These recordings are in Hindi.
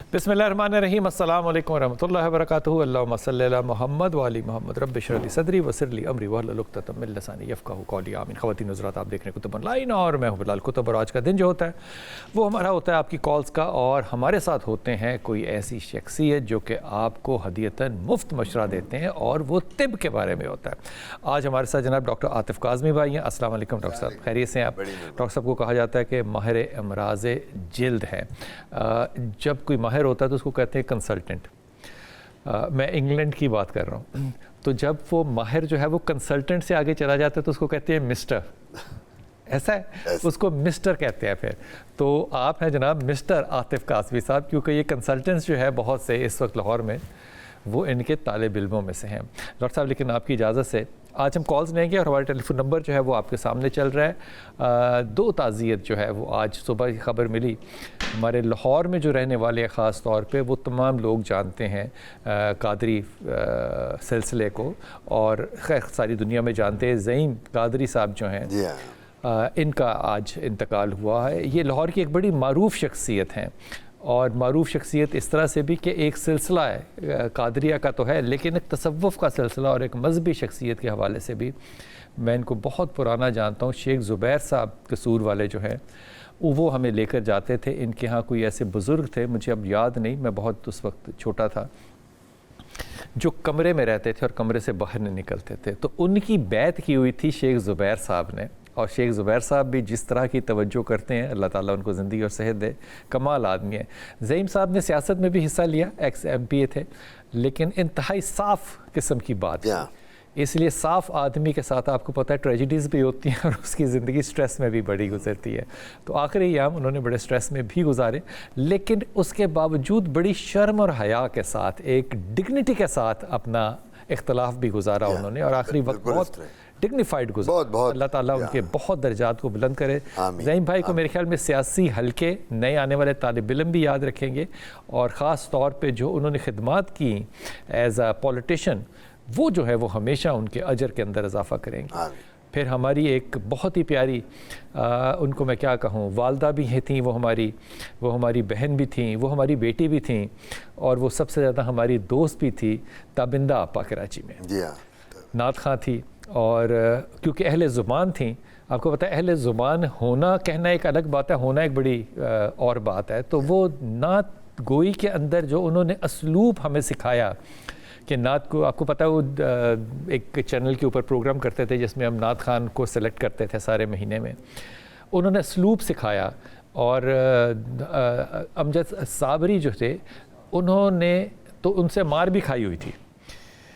बिस्मिल्लाहिर्रहमानिर्रहीम अस्सलाम वालेकुम रहमतुल्लाहि व बरकातुहू। अल्लाहुम्मा सल्लि अला मुहम्मद व आलि मुहम्मद। रब्बि इश्रह ली सदरी व यस्सिर ली अमरी वहलुल उक़दतम मिन लिसानी यफ़क़हू क़ौली। आमीन। ख़वातीन हज़रात, आप देख रहे हैं कुतुब ऑनलाइन और मैं हूं बिलाल कुतुब। और आज का दिन जो होता है वो हमारा होता है आपकी कॉल्स का, और हमारे साथ होते हैं कोई ऐसी शख्सियत जो कि आपको हदीयतन मुफ्त मशवरा देते हैं, और वो तिब के बारे में होता है। आज हमारे साथ जनाब डॉक्टर आतिफ़ काज़मी भाई हैं। अस्सलाम वालेकुम डॉक्टर साहब, खैरियत से हैं आप? डॉक्टर साहब को कहा जाता है कि माहिर अमराज़ जिल्द है। जब कोई माहिर होता है तो उसको कहते हैं कंसल्टेंट। मैं इंग्लैंड की बात कर रहा हूँ। तो जब वो माहिर जो है वो कंसल्टेंट से आगे चला जाता है तो उसको कहते हैं मिस्टर। ऐसा है, उसको मिस्टर कहते हैं। फिर तो आप हैं जनाब मिस्टर आतिफ़ काज़मी साहब, क्योंकि ये कंसल्टेंट्स जो है बहुत से इस वक्त लाहौर में वो इनके तालिब इल्मों में से हैं। डॉक्टर साहब, लेकिन आपकी इजाज़त से आज हम कॉल्स लेंगे और हमारा टेलीफोन नंबर जो है वो आपके सामने चल रहा है। दो ताज़ियत जो है वो आज सुबह की खबर मिली, हमारे लाहौर में जो रहने वाले हैं ख़ास तौर पे वो तमाम लोग जानते हैं कादरी सिलसिले को, और खैर सारी दुनिया में जानते हैं। ज़ईम कादरी साहब जो हैं इनका आज इंतकाल हुआ है। ये लाहौर की एक बड़ी मारूफ़ शख्सियत हैं, और मारूफ़ शख्सियत इस तरह से भी कि एक सिलसिला है कादरिया का तो है, लेकिन एक तसव्वुफ़ का सिलसिला और एक मजहबी शख्सियत के हवाले से भी मैं इनको बहुत पुराना जानता हूँ। शेख ज़ुबैर साहब कसूर वाले जो हैं वो हमें लेकर जाते थे। इनके यहाँ कोई ऐसे बुज़ुर्ग थे, मुझे अब याद नहीं, मैं बहुत उस वक्त छोटा था, जो कमरे में रहते थे और कमरे से बाहर नहीं निकलते थे। तो उनकी बैत की हुई थी शेख ज़ुबैर साहब ने, और शेख ज़ुबैर साहब भी जिस तरह की तवज्जो करते हैं, अल्लाह ताला उनको ज़िंदगी और सेहत दे, कमाल आदमी है। ज़ईम साहब ने सियासत में भी हिस्सा लिया, एक्स MPA थे, लेकिन इंतहाई साफ़ किस्म की बात है। इसलिए साफ़ आदमी के साथ आपको पता है ट्रेजिडीज़ भी होती हैं, और उसकी ज़िंदगी स्ट्रेस में भी बड़ी गुजरती है। तो आखिरी अय्याम उन्होंने बड़े स्ट्रेस में भी गुजारे, लेकिन उसके बावजूद बड़ी शर्म और हया के साथ, एक डिग्निटी के साथ अपना इख्तलाफ भी गुजारा उन्होंने, और आखिरी वक्त बहुत डिग्निफाइड गुजारा। अल्लाह ताला उनके बहुत दर्जात को बुलंद करे। ज़ईम भाई को मेरे ख्याल में सियासी हलके नए आने वाले तालिब इल्म भी याद रखेंगे, और ख़ास तौर पे जो उन्होंने खिदमात की एज आ पॉलिटिशियन, वो जो है वो हमेशा उनके अजर के अंदर इजाफ़ा करेंगे। फिर हमारी एक बहुत ही प्यारी उनको मैं क्या कहूँ, वालदा भी थी, वो हमारी बहन भी थी, वो हमारी बेटी भी थी, और वो सबसे ज़्यादा हमारी दोस्त भी थी, ताबिंदा आपा कराची में नात खां थी। और क्योंकि अहले ज़ुबान थी, आपको पता है अहले ज़ुबान होना, कहना एक अलग बात है, होना एक बड़ी और बात है। तो वो नात गोई के अंदर जो उन्होंने असलूब हमें सिखाया कि नात को, आपको पता है वो एक चैनल के ऊपर प्रोग्राम करते थे जिसमें हम नात खान को सेलेक्ट करते थे सारे महीने में, उन्होंने असलूब सिखाया। और अमजद साबरी जो थे उन्होंने तो उनसे मार भी खाई हुई थी,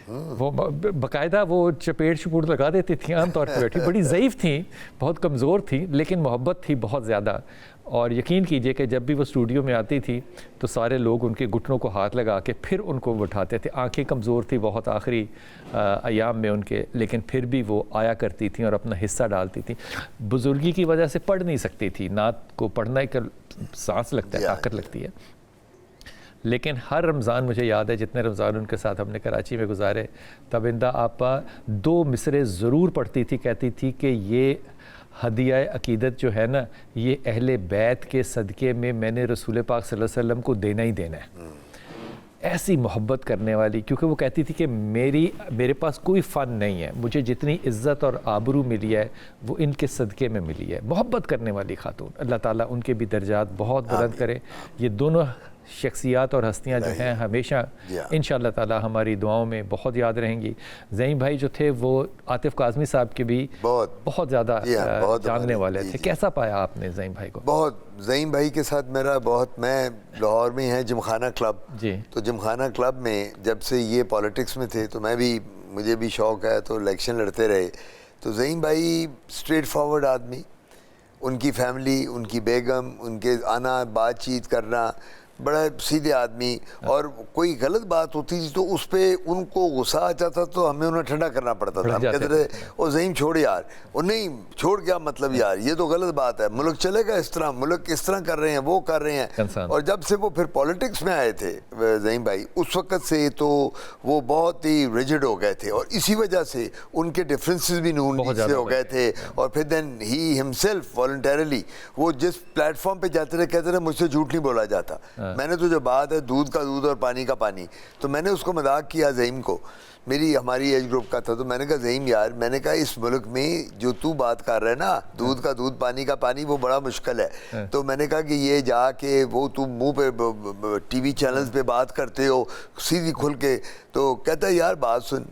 वो बाकायदा वो चपेट शपूट लगा देती थी आम तौर पर बैठी, बड़ी ज़ईफ़ थी, बहुत कमज़ोर थी, लेकिन मोहब्बत थी बहुत ज़्यादा। और यकीन कीजिए कि जब भी वो स्टूडियो में आती थी तो सारे लोग उनके घुटनों को हाथ लगा के फिर उनको उठाते थे। आंखें कमज़ोर थी बहुत आखिरी अयाम में उनके, लेकिन फिर भी वो आया करती थी और अपना हिस्सा डालती थी। बुज़ुर्गी की वजह से पढ़ नहीं सकती थी, नात को पढ़ना एक सांस लगता है, ताकत लगती है, लेकिन हर रमज़ान मुझे याद है जितने रमज़ान उनके साथ हमने कराची में गुजारे, ताबिंदा आपा 2 मिसरे ज़रूर पढ़ती थी, कहती थी कि ये हदिया अकीदत जो है ना, ये अहले बैत के सदक़े में मैंने रसूल पाक सल्लल्लाहु अलैहि वसल्लम को देना ही देना है। ऐसी मोहब्बत करने वाली, क्योंकि वो कहती थी कि मेरे पास कोई फ़न नहीं है, मुझे जितनी इज़्ज़त और आबरू मिली है वो इनके सदक़े में मिली है। मोहब्बत करने वाली खातून, अल्लाह ताला उनके भी दर्जात बहुत बुलंद करे। ये दोनों शख्सियात और हस्तियाँ जो हैं हमेशा इंशाअल्लाह ताला हमारी दुआओं में बहुत याद रहेंगी। ज़ईम भाई जो थे वो आतिफ़ काज़मी साहब के भी बहुत ज़्यादा जानने वाले थे। कैसा पाया आपने ज़ईम भाई को? बहुत, ज़ईम भाई के साथ मेरा बहुत, मैं लाहौर में है जिमखाना क्लब जी, तो जिमखाना क्लब में जब से ये पॉलिटिक्स में थे तो मुझे भी शौक़ है, तो इलेक्शन लड़ते रहे। तो ज़ईम भाई स्ट्रेट फॉरवर्ड आदमी, उनकी फैमिली, उनकी बेगम, उनके आना, बातचीत करना, बड़ा सीधे आदमी। और कोई गलत बात होती थी तो उस पर उनको गुस्सा आ जाता तो हमें उन्हें ठंडा करना पड़ता था। हम कहते थे ओ ज़ईम छोड़ यार, और नहीं छोड़ क्या मतलब यार, ये तो गलत बात है, मुल्क चलेगा इस तरह, मुल्क इस तरह कर रहे हैं, वो कर रहे हैं। और जब से वो फिर पॉलिटिक्स में आए थे ज़ईम भाई, उस वक़्त से तो वो बहुत ही रिजिड हो गए थे, और इसी वजह से उनके डिफरेंसेस भी नून से हो गए थे। और फिर देन ही हिमसेल्फ वॉलंटरली वो जिस प्लेटफॉर्म पे जाते थे कहते थे मुझसे झूठ नहीं बोला जाता, मैंने तो जो बात है दूध का दूध और पानी का पानी, तो मैंने उसको मजाक किया ज़हीम को, हमारी एज ग्रुप का था, तो मैंने कहा ज़हीम यार, मैंने कहा इस मुल्क में जो तू बात कर रहा है ना, दूध का दूध पानी का पानी, वो बड़ा मुश्किल है। तो मैंने कहा कि ये जाके वो तू मुंह पे टीवी चैनल्स पे बात करते हो सीधी खुल के, तो कहता है यार बात सुन,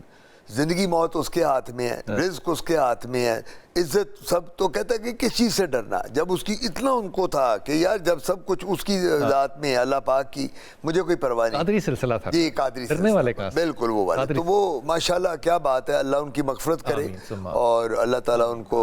जिंदगी मौत उसके हाथ में है, रिज्क उसके हाथ में है, इज्जत सब, तो कहता है कि किस चीज़ से डरना, जब उसकी इतना उनको था कि यार जब सब कुछ उसकी ज़ात में है, अल्लाह पाक की, मुझे कोई परवाह नहीं। कादरी सिलसिला था जी, कादरी डरने वाले का, बिल्कुल वो वाले, तो वो माशाल्लाह क्या बात है, अल्लाह उनकी मगफरत करे और अल्लाह ताला उनको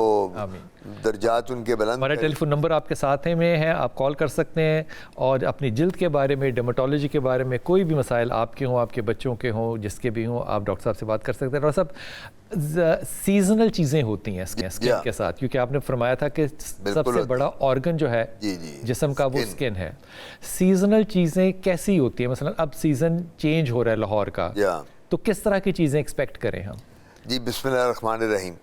दर्जात उनके बुलंद। हमारा टेलीफोन नंबर आपके साथ में है, आप कॉल कर सकते हैं और अपनी जिल्द के बारे में, डर्मेटोलॉजी के बारे में, कोई भी मसाइल आपके हों, आपके बच्चों के हों, जिसके भी हों, आप डॉक्टर साहब से बात कर सकते हैं। डॉक्टर साहब, सीजनल चीज़ें होती हैं स्किन के साथ, क्योंकि आपने फरमाया था कि सबसे बड़ा ऑर्गन जो है जिस्म का वो स्किन है। सीजनल चीज़ें कैसी होती हैं? मसलन अब सीज़न चेंज हो रहा है लाहौर का, तो किस तरह की चीज़ें एक्सपेक्ट करें हम? जी, बिस्मिल्लाहिर्रहमानिर्रहीम।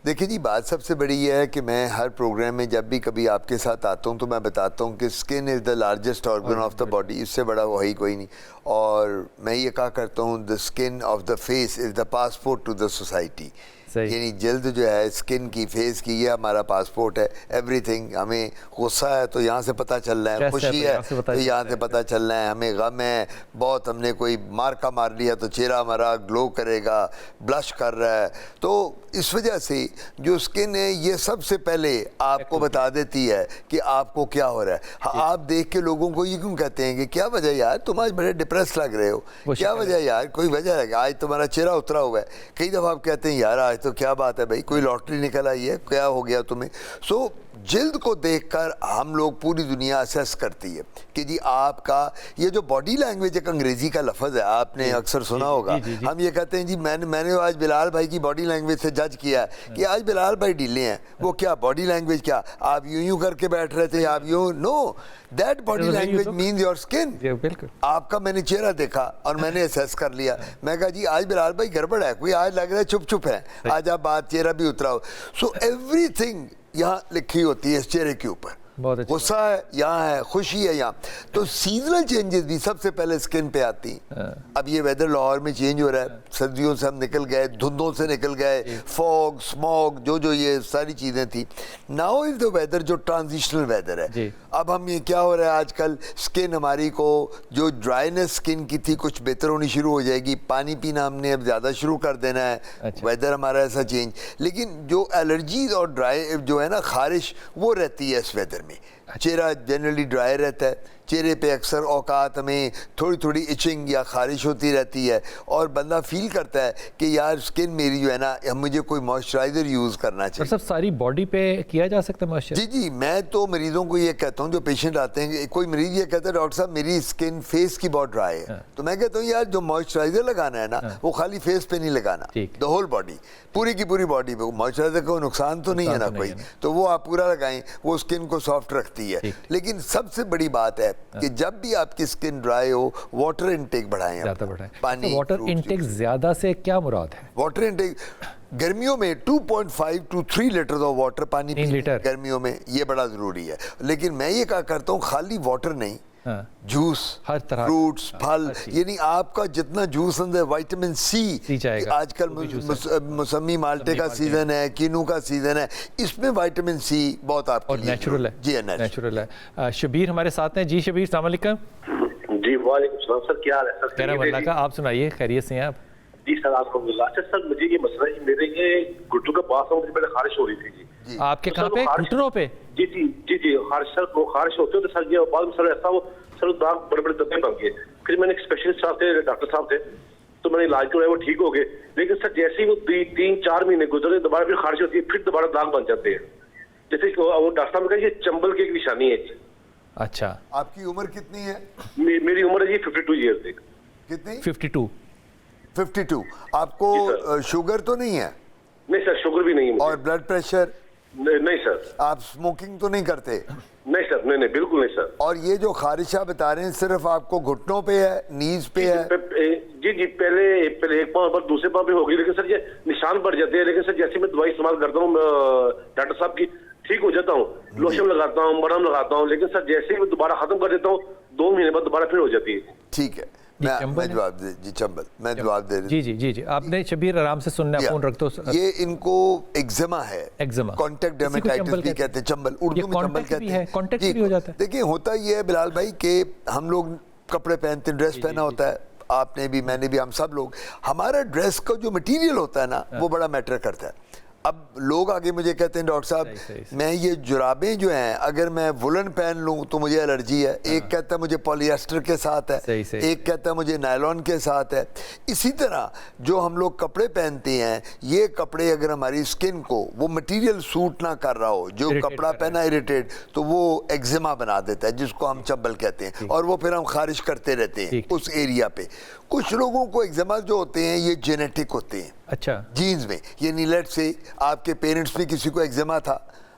देखिए जी, बात सबसे बड़ी ये है कि मैं हर प्रोग्राम में जब भी कभी आपके साथ आता हूँ तो मैं बताता हूँ कि skin is the largest organ of the body, इससे बड़ा वही कोई नहीं। और मैं ये कहा करता हूँ, the skin of the face is the passport to the society. यानी जल्द जो है स्किन की, फेस की, ये हमारा पासपोर्ट है। एवरीथिंग, हमें गुस्सा है तो यहाँ से पता चल रहा है, खुशी है तो यहाँ से पता चल रहा है, हमें गम है बहुत, हमने कोई मार्का मार लिया तो चेहरा हमारा ग्लो करेगा, ब्लश कर रहा है। तो इस वजह से जो स्किन है ये सबसे पहले आपको बता देती है कि आपको क्या हो रहा है। हाँ, आप देख के लोगों को ये क्यों कहते हैं कि क्या वजह यार तुम आज बड़े डिप्रेस लग रहे हो, क्या वजह यार, कोई वजह है, आज तुम्हारा चेहरा उतरा हुआ है। कई दफ़ा आप कहते हैं यार आज तो क्या बात है भाई, कोई लॉटरी निकल आई है, क्या हो गया तुम्हें। सो जिल्द को देखकर हम लोग, पूरी दुनिया असेस करती है कि जी आपका ये जो बॉडी लैंग्वेज एक अंग्रेजी का लफ्ज़ है, आपने अक्सर सुना होगा। हम ये कहते हैं जी मैंने आज बिलाल भाई की बॉडी लैंग्वेज से जज किया कि आज बिलाल भाई ढीले हैं, वो क्या बॉडी लैंग्वेज, क्या आप यूं करके बैठ रहे थे, आप you, know, that body language means your skin. आपका मैंने चेहरा देखा और मैंने असेस कर लिया, मैं कहा जी आज बिलाल भाई गड़बड़ है, कोई आज लग रहा है चुप है, आज आप बात चेहरा भी उतरा हो। सो एवरीथिंग यहाँ लिखी होती है इस चेहरे के ऊपर, गुस्सा है यहाँ है, खुशी है यहाँ। तो सीजनल चेंजेस भी सबसे पहले स्किन पे आती हैं। अब ये वेदर लाहौर में चेंज हो रहा है, सर्दियों से हम निकल गए, धुंधों से निकल गए, फॉग, स्मॉग, जो ये सारी चीज़ें थी। नाउ इज द वेदर जो ट्रांजिशनल वेदर है। अब हम ये क्या हो रहा है आजकल, स्किन हमारी को जो ड्राइनेस स्किन की थी कुछ बेहतर होनी शुरू हो जाएगी, पानी पीना हमने अब ज़्यादा शुरू कर देना है। वेदर हमारा ऐसा चेंज, लेकिन जो एलर्जीज और ड्राई जो है ना, खारिश, वो रहती है इस वेदर में। चेहरा जनरली ड्राई रहता है, चेहरे पे अक्सर औकात हमें थोड़ी इचिंग या खारिश होती रहती है और बंदा फील करता है कि यार स्किन मेरी जो है ना, मुझे कोई मॉइस्चराइज़र यूज़ करना चाहिए। सब सारी बॉडी पे किया जा सकता है मॉइस्चराइज़र? जी, मैं तो मरीज़ों को ये कहता हूँ, जो पेशेंट आते हैं, कोई मरीज़ ये कहता है डॉक्टर साहब मेरी स्किन फेस की बहुत ड्राई है, तो मैं कहता हूँ यार जो मॉइस्चराइज़र लगाना है ना, वो खाली फेस पे नहीं लगाना, द होल बॉडी, पूरी की पूरी बॉडी पे। मॉइस्चराइज़र का नुकसान तो नहीं है ना कोई, तो वो आप पूरा लगाएं, वो स्किन को सॉफ्ट रखती है। लेकिन सबसे बड़ी बात है कि जब भी आपकी स्किन ड्राई हो, वाटर इनटेक बढ़ाएं, पानी। वाटर इनटेक ज्यादा से क्या मुराद है? वाटर इनटेक गर्मियों में 2.5 to 3 लीटर ऑफ वाटर, पानी पीना गर्मियों में, ये बड़ा ज़रूरी है। लेकिन मैं ये क्या करता हूँ, खाली वाटर नहीं, जूस, हर तरह, फ्रूट्स, फल, यानी आपका जितना जूस अंदर, विटामिन सी, आजकल मौसमी माल्टे का सीजन है, किनू का सीजन है, इसमें विटामिन सी बहुत आपके लिए नेचुरल है। जी नेचुरल है। शबीर हमारे साथ हैं। जी शबीर, अस्सलाम वालेकुम। जी वालेकुम सलाम सर, क्या हाल है सर? खैर अल्लाह का, आप सुनाइए, खैरियत से हैं आप? जी सर अल्हम्दुलिल्लाह। अच्छा सर, मुझे ये मसला है, मेरे ये घुटनों के पास मुझे पहले खारिश हो रही थी जी। आपके कहाँ पे? घुटनों पे? जी जी जी जी, खारिश सर, वो खारिश होते तो सर ये बाद में सर ऐसा वो सर दाग बड़े बड़े धब्बे बन गए। फिर मैंने एक स्पेशलिस्ट साहब थे, डॉक्टर साहब थे, तो मैंने इलाज कराया, वो ठीक हो गए। लेकिन सर जैसे ही वो 3-4 महीने गुजरे, दोबारा फिर खारिश होती है, फिर दोबारा दाग बन जाते हैं। जैसे वो डॉक्टर साहब ने कहा ये चंबल की एक निशानी है। अच्छा, आपकी उम्र कितनी है? मेरी उम्र है जी 52 ईयर थी। कितनी? 52। आपको शुगर तो नहीं है? नहीं सर, शुगर भी नहीं है। और ब्लड प्रेशर? नहीं सर। आप स्मोकिंग तो नहीं करते? नहीं सर, नहीं बिल्कुल नहीं सर। और ये जो खारिशा बता रहे हैं सिर्फ आपको घुटनों पे है, नीज पे है? जी पहले एक पाँव पर, दूसरे पाँव पे हो गई, लेकिन सर ये निशान बढ़ जाते हैं। लेकिन सर जैसे मैं दवाई इस्तेमाल करता हूँ डॉक्टर साहब की, ठीक हो जाता हूँ, लोशन लगाता हूँ, मरहम लगाता हूँ, लेकिन सर जैसे ही मैं दोबारा खत्म कर देता हूँ, 2 महीने बाद दोबारा फिर हो जाती है। ठीक है, मैं जवाब दे जी, चंबल मैं जवाब दे रही। जी जी जी जी, आपने शबीर आराम से सुनना, फोन रख दो। ये इनको एक्जिमा है, एक्जिमा, कॉन्टेक्ट डर्मेटाइटिस भी कहते हैं, चंबल उर्दू में चंबल कहते हैं। कॉन्टेक्ट भी हो जाता है। देखिए होता ये है बिलाल भाई कि हम लोग कपड़े पहनते हैं, ड्रेस पहना होता है, आपने भी मैंने भी, हम सब लोग, हमारा ड्रेस का जो मटेरियल होता है ना वो बड़ा मैटर करता है। अब लोग आगे मुझे कहते हैं डॉक्टर साहब मैं ये जुराबें जो हैं अगर मैं वुलन पहन लूं तो मुझे एलर्जी है, एक कहता है मुझे पॉलिएस्टर के साथ है, एक कहता है मुझे नायलॉन के साथ है। इसी तरह जो हम लोग कपड़े पहनते हैं, ये कपड़े अगर हमारी स्किन को वो मटेरियल सूट ना कर रहा हो, जो कपड़ा पहना इरिटेट, तो वो एक्जिमा बना देता है जिसको हम चंबल कहते हैं, और वो फिर हम खारिज करते रहते हैं उस एरिया पे। कुछ लोगों को एक्जिमा जो होते हैं ये जेनेटिक होते हैं, अच्छा, जीन्स में, ये नीलेट से आपके पेरेंट्स में किसी को एक्जिमा था,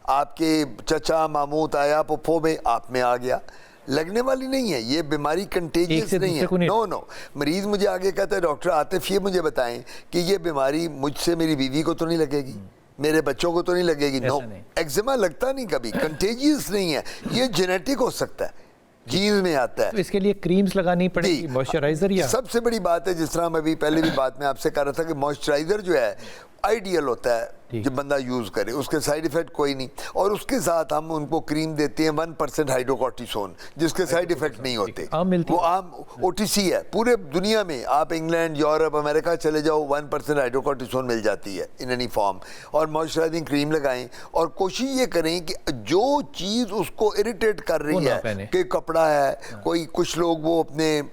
आपके चचा मामू ताया पुप्पो में आप में आ गया, लगने वाली नहीं है ये बीमारी, कंटेजियस नहीं है। नो नो, मरीज मुझे आगे कहता है डॉक्टर आतिफ ये मुझे बताएं कि ये बीमारी मुझसे मेरी बीवी को तो नहीं लगेगी, मेरे बच्चों को तो नहीं लगेगी। नो, एक्जिमा लगता नहीं कभी, कंटेजियस नहीं है, ये जेनेटिक हो सकता है, जीन्स में आता है। तो इसके लिए क्रीम्स लगानी पड़ेगी, मॉइस्चराइजर, या सबसे बड़ी बात है जिस तरह मैं अभी पहले भी बात में आपसे कह रहा था कि मॉइस्चराइजर जो है आइडियल होता है जो बंदा यूज करे, उसके साइड इफेक्ट कोई नहीं, और उसके साथ हम उनको क्रीम देते हैं 1% हाइड्रोकॉर्टिसोन जिसके साइड इफेक्ट नहीं होते, वो आम OTC है पूरे दुनिया में। आप इंग्लैंड, यूरोप, अमेरिका चले जाओ, 1% हाइड्रोकॉर्टिसोन मिल जाती है इन एनी फॉर्म। और मॉइस्चराइजिंग क्रीम लगाएं और कोशिश ये करें कि जो चीज़ उसको इरिटेट कर रही है कि कपड़ा है, कोई कुछ लोग वो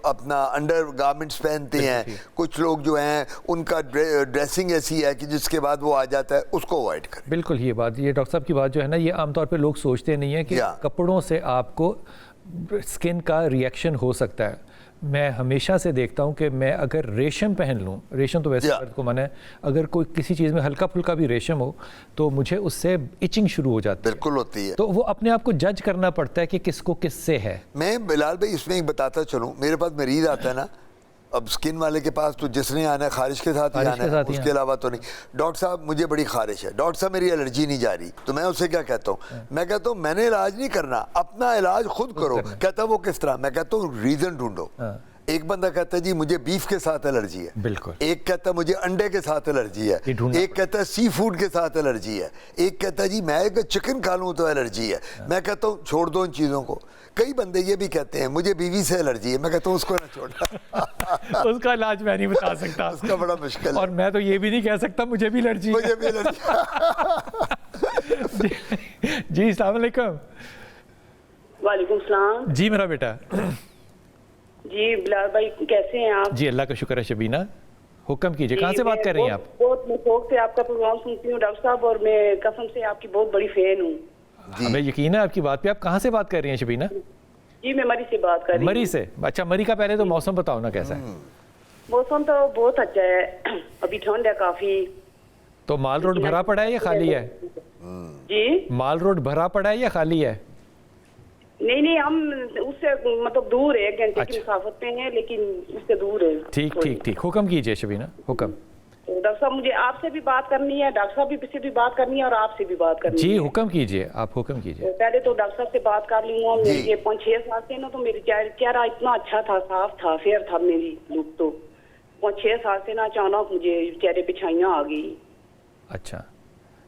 अपना अंडर गारमेंट्स पहनते हैं, कुछ लोग जो हैं उनका ड्रेसिंग ऐसी है कि जिसके बाद वो आ जाता है, उसको अवॉइड करें। बिल्कुल ये बात, ये डॉक्टर साहब की बात जो है ना, ये आमतौर पे लोग सोचते नहीं है कि कपड़ों से आपको स्किन का रिएक्शन हो सकता है। मैं हमेशा से देखता हूं कि मैं अगर रेशम पहन लूं, रेशम तो वैसे को मन है, अगर कोई किसी चीज़ में हल्का फुल्का भी रेशम हो तो मुझे उससे इचिंग शुरू हो जाती है। बिल्कुल होती है। तो वो अपने आप को जज करना पड़ता है कि किसको किससे है। मैं बिलाल भाई इसमें एक बताता चलूँ, मेरे पास मरीज आता है ना, अब स्किन वाले के पास तो जिसने आना है खारिश के साथ ही आना है, उसके अलावा तो नहीं। डॉक्टर साहब मुझे बड़ी खारिश है, डॉक्टर साहब मेरी एलर्जी नहीं जा रही, तो मैं उससे क्या कहता हूँ, मैं कहता हूँ मैंने इलाज नहीं करना, अपना इलाज खुद करो। कहता वो किस तरह, मैं कहता हूँ रीजन ढूंढो। एक बंदा कहता है जी मुझे बीफ के साथ एलर्जी है, बिल्कुल। एक कहता है मुझे अंडे के साथ एलर्जी है, एक कहता है सी फूड के साथ एलर्जी है, एक कहता है जी मैं अगर चिकन खा लूँ तो एलर्जी है। मैं कहता हूँ छोड़ दो इन चीज़ों को। कई बंदे ये भी कहते हैं मुझे बीवी से एलर्जी है, मैं कहता हूँ उसको ना छोड़ना। उसका इलाज मैं नहीं बता सकता, उसका बड़ा मुश्किल है। और मैं तो ये भी नहीं कह सकता मुझे भी एलर्जी, मुझे भी एलर्जी। जी अस्सलाम वालेकुम। वालेकुम सलाम। जी मेरा बेटा। जी बिलाल भाई कैसे हैं आप? जी अल्लाह का शुक्र है। शबीना हुक्म कीजिए, कहाँ से बात कर रही हैं आप? बहुत मैं शौक से आपका प्रोग्राम सुनती हूँ डॉक्टर साहब, और मैं कसम से आपकी बहुत बड़ी फैन हूँ। हमें यकीन है आपकी बात पे। आप कहाँ से बात कर रही हैं शबीना? जी मैं मरी से बात कर रही हूँ। मरी से? अच्छा, मरी का पहले तो मौसम बताओ ना कैसा है? मौसम तो बहुत अच्छा है, अभी ठंड है काफी। तो माल रोड भरा पड़ा है या खाली है? जी माल रोड भरा पड़ा है या खाली है? नहीं नहीं, हम उससे मतलब दूर है, 1 घंटे की मुसाफत पे हैं, लेकिन उससे दूर है। ठीक ठीक ठीक, हुक्म कीजिए शबीना, हुक्म। तो डॉक्टर साहब मुझे आपसे भी बात करनी है, डॉक्टर साहब से भी बात करनी है, और आपसे भी बात करनी है। जी हुक्म कीजिए, आप हुक्म कीजिए। पहले तो डॉक्टर साहब से बात कर ली हूँ। ये 5-6 साल से ना, तो मेरी चेहरा इतना अच्छा था, साफ था, फेयर था मेरी लुक, तो 5-6 साल से ना अचानक मुझे चेहरे पे छाइयाँ आ गई। अच्छा,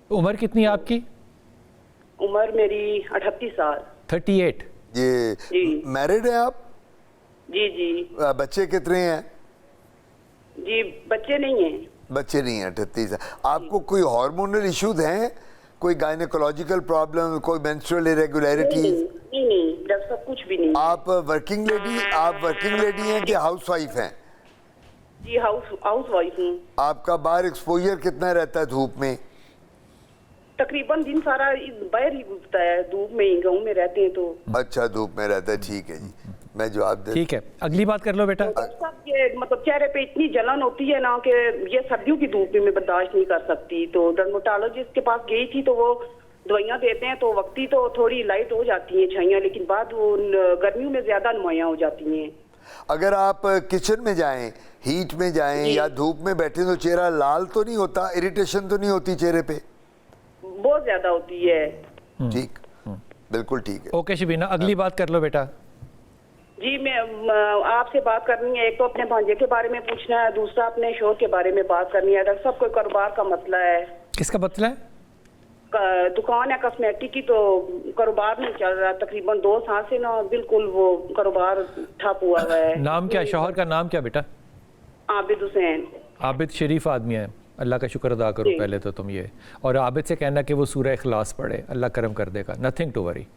उम्र कितनी है आपकी? उम्र मेरी 38 साल। 38? जी मैरिड है आप? जी जी। बच्चे कितने हैं? जी बच्चे नहीं हैं। बच्चे नहीं हैं। 38 आपको कोई हार्मोनल इश्यूज हैं, कोई गायनेकोलॉजिकल प्रॉब्लम, कोई मेंस्ट्रुअल इरेगुलरिटीज? नहीं नहीं डॉक्टर साहब कुछ भी नहीं। आप वर्किंग लेडी हैं कि हाउसवाइफ हैं? जी हाउस वाइफ हूँ। आपका बाहर एक्सपोजर कितना रहता है धूप में? तकरीबन दिन सारा बाहर ही गुजरता है, धूप में ही, गाँव में रहते हैं तो। अच्छा धूप में रहता है, ठीक है जी, मैं जवाब दे। ठीक है, अगली बात कर लो बेटा। सब ये मतलब चेहरे पे इतनी जलन होती है ना कि ये सर्दियों की धूप में मैं बर्दाश्त नहीं कर सकती, तो डर्मेटोलॉजिस्ट के पास गई थी, तो वो दवाइयाँ देते हैं, तो वक्ती तो थोड़ी लाइट हो जाती है छाइयाँ, लेकिन बाद वो गर्मियों में ज्यादा नुमायाँ हो जाती हैं। अगर आप किचन में जाएं, हीट में जाएं या धूप में बैठे तो चेहरा लाल तो नहीं होता, इरिटेशन तो नहीं होती चेहरे पे? बहुत ज्यादा होती है। ठीक, बिल्कुल ठीक है। ओके शबीना, अगली बात कर लो बेटा। जी मैं आपसे बात करनी है। एक तो अपने भांजे के बारे में पूछना है, दूसरा अपने शोर के बारे में बात करनी है। डॉक्टर साहब कोई कारोबार का मसला है। किसका मसला है? दुकान है कॉस्मेटिक की, तो कारोबार नहीं चल रहा। तकरीबन 2 साल से ना बिल्कुल वो कारोबार ठप हुआ हुआ है। नाम क्या? शौहर का नाम क्या बेटा? आबिद हुसैन। आबिद शरीफ आदमी है, अल्लाह का शुक्र अदा करो पहले तो तुम ये, और आबिद से कहना कि वो सूरह इखलास पढ़े, अल्लाह करम कर देगा, नथिंग टू वरी।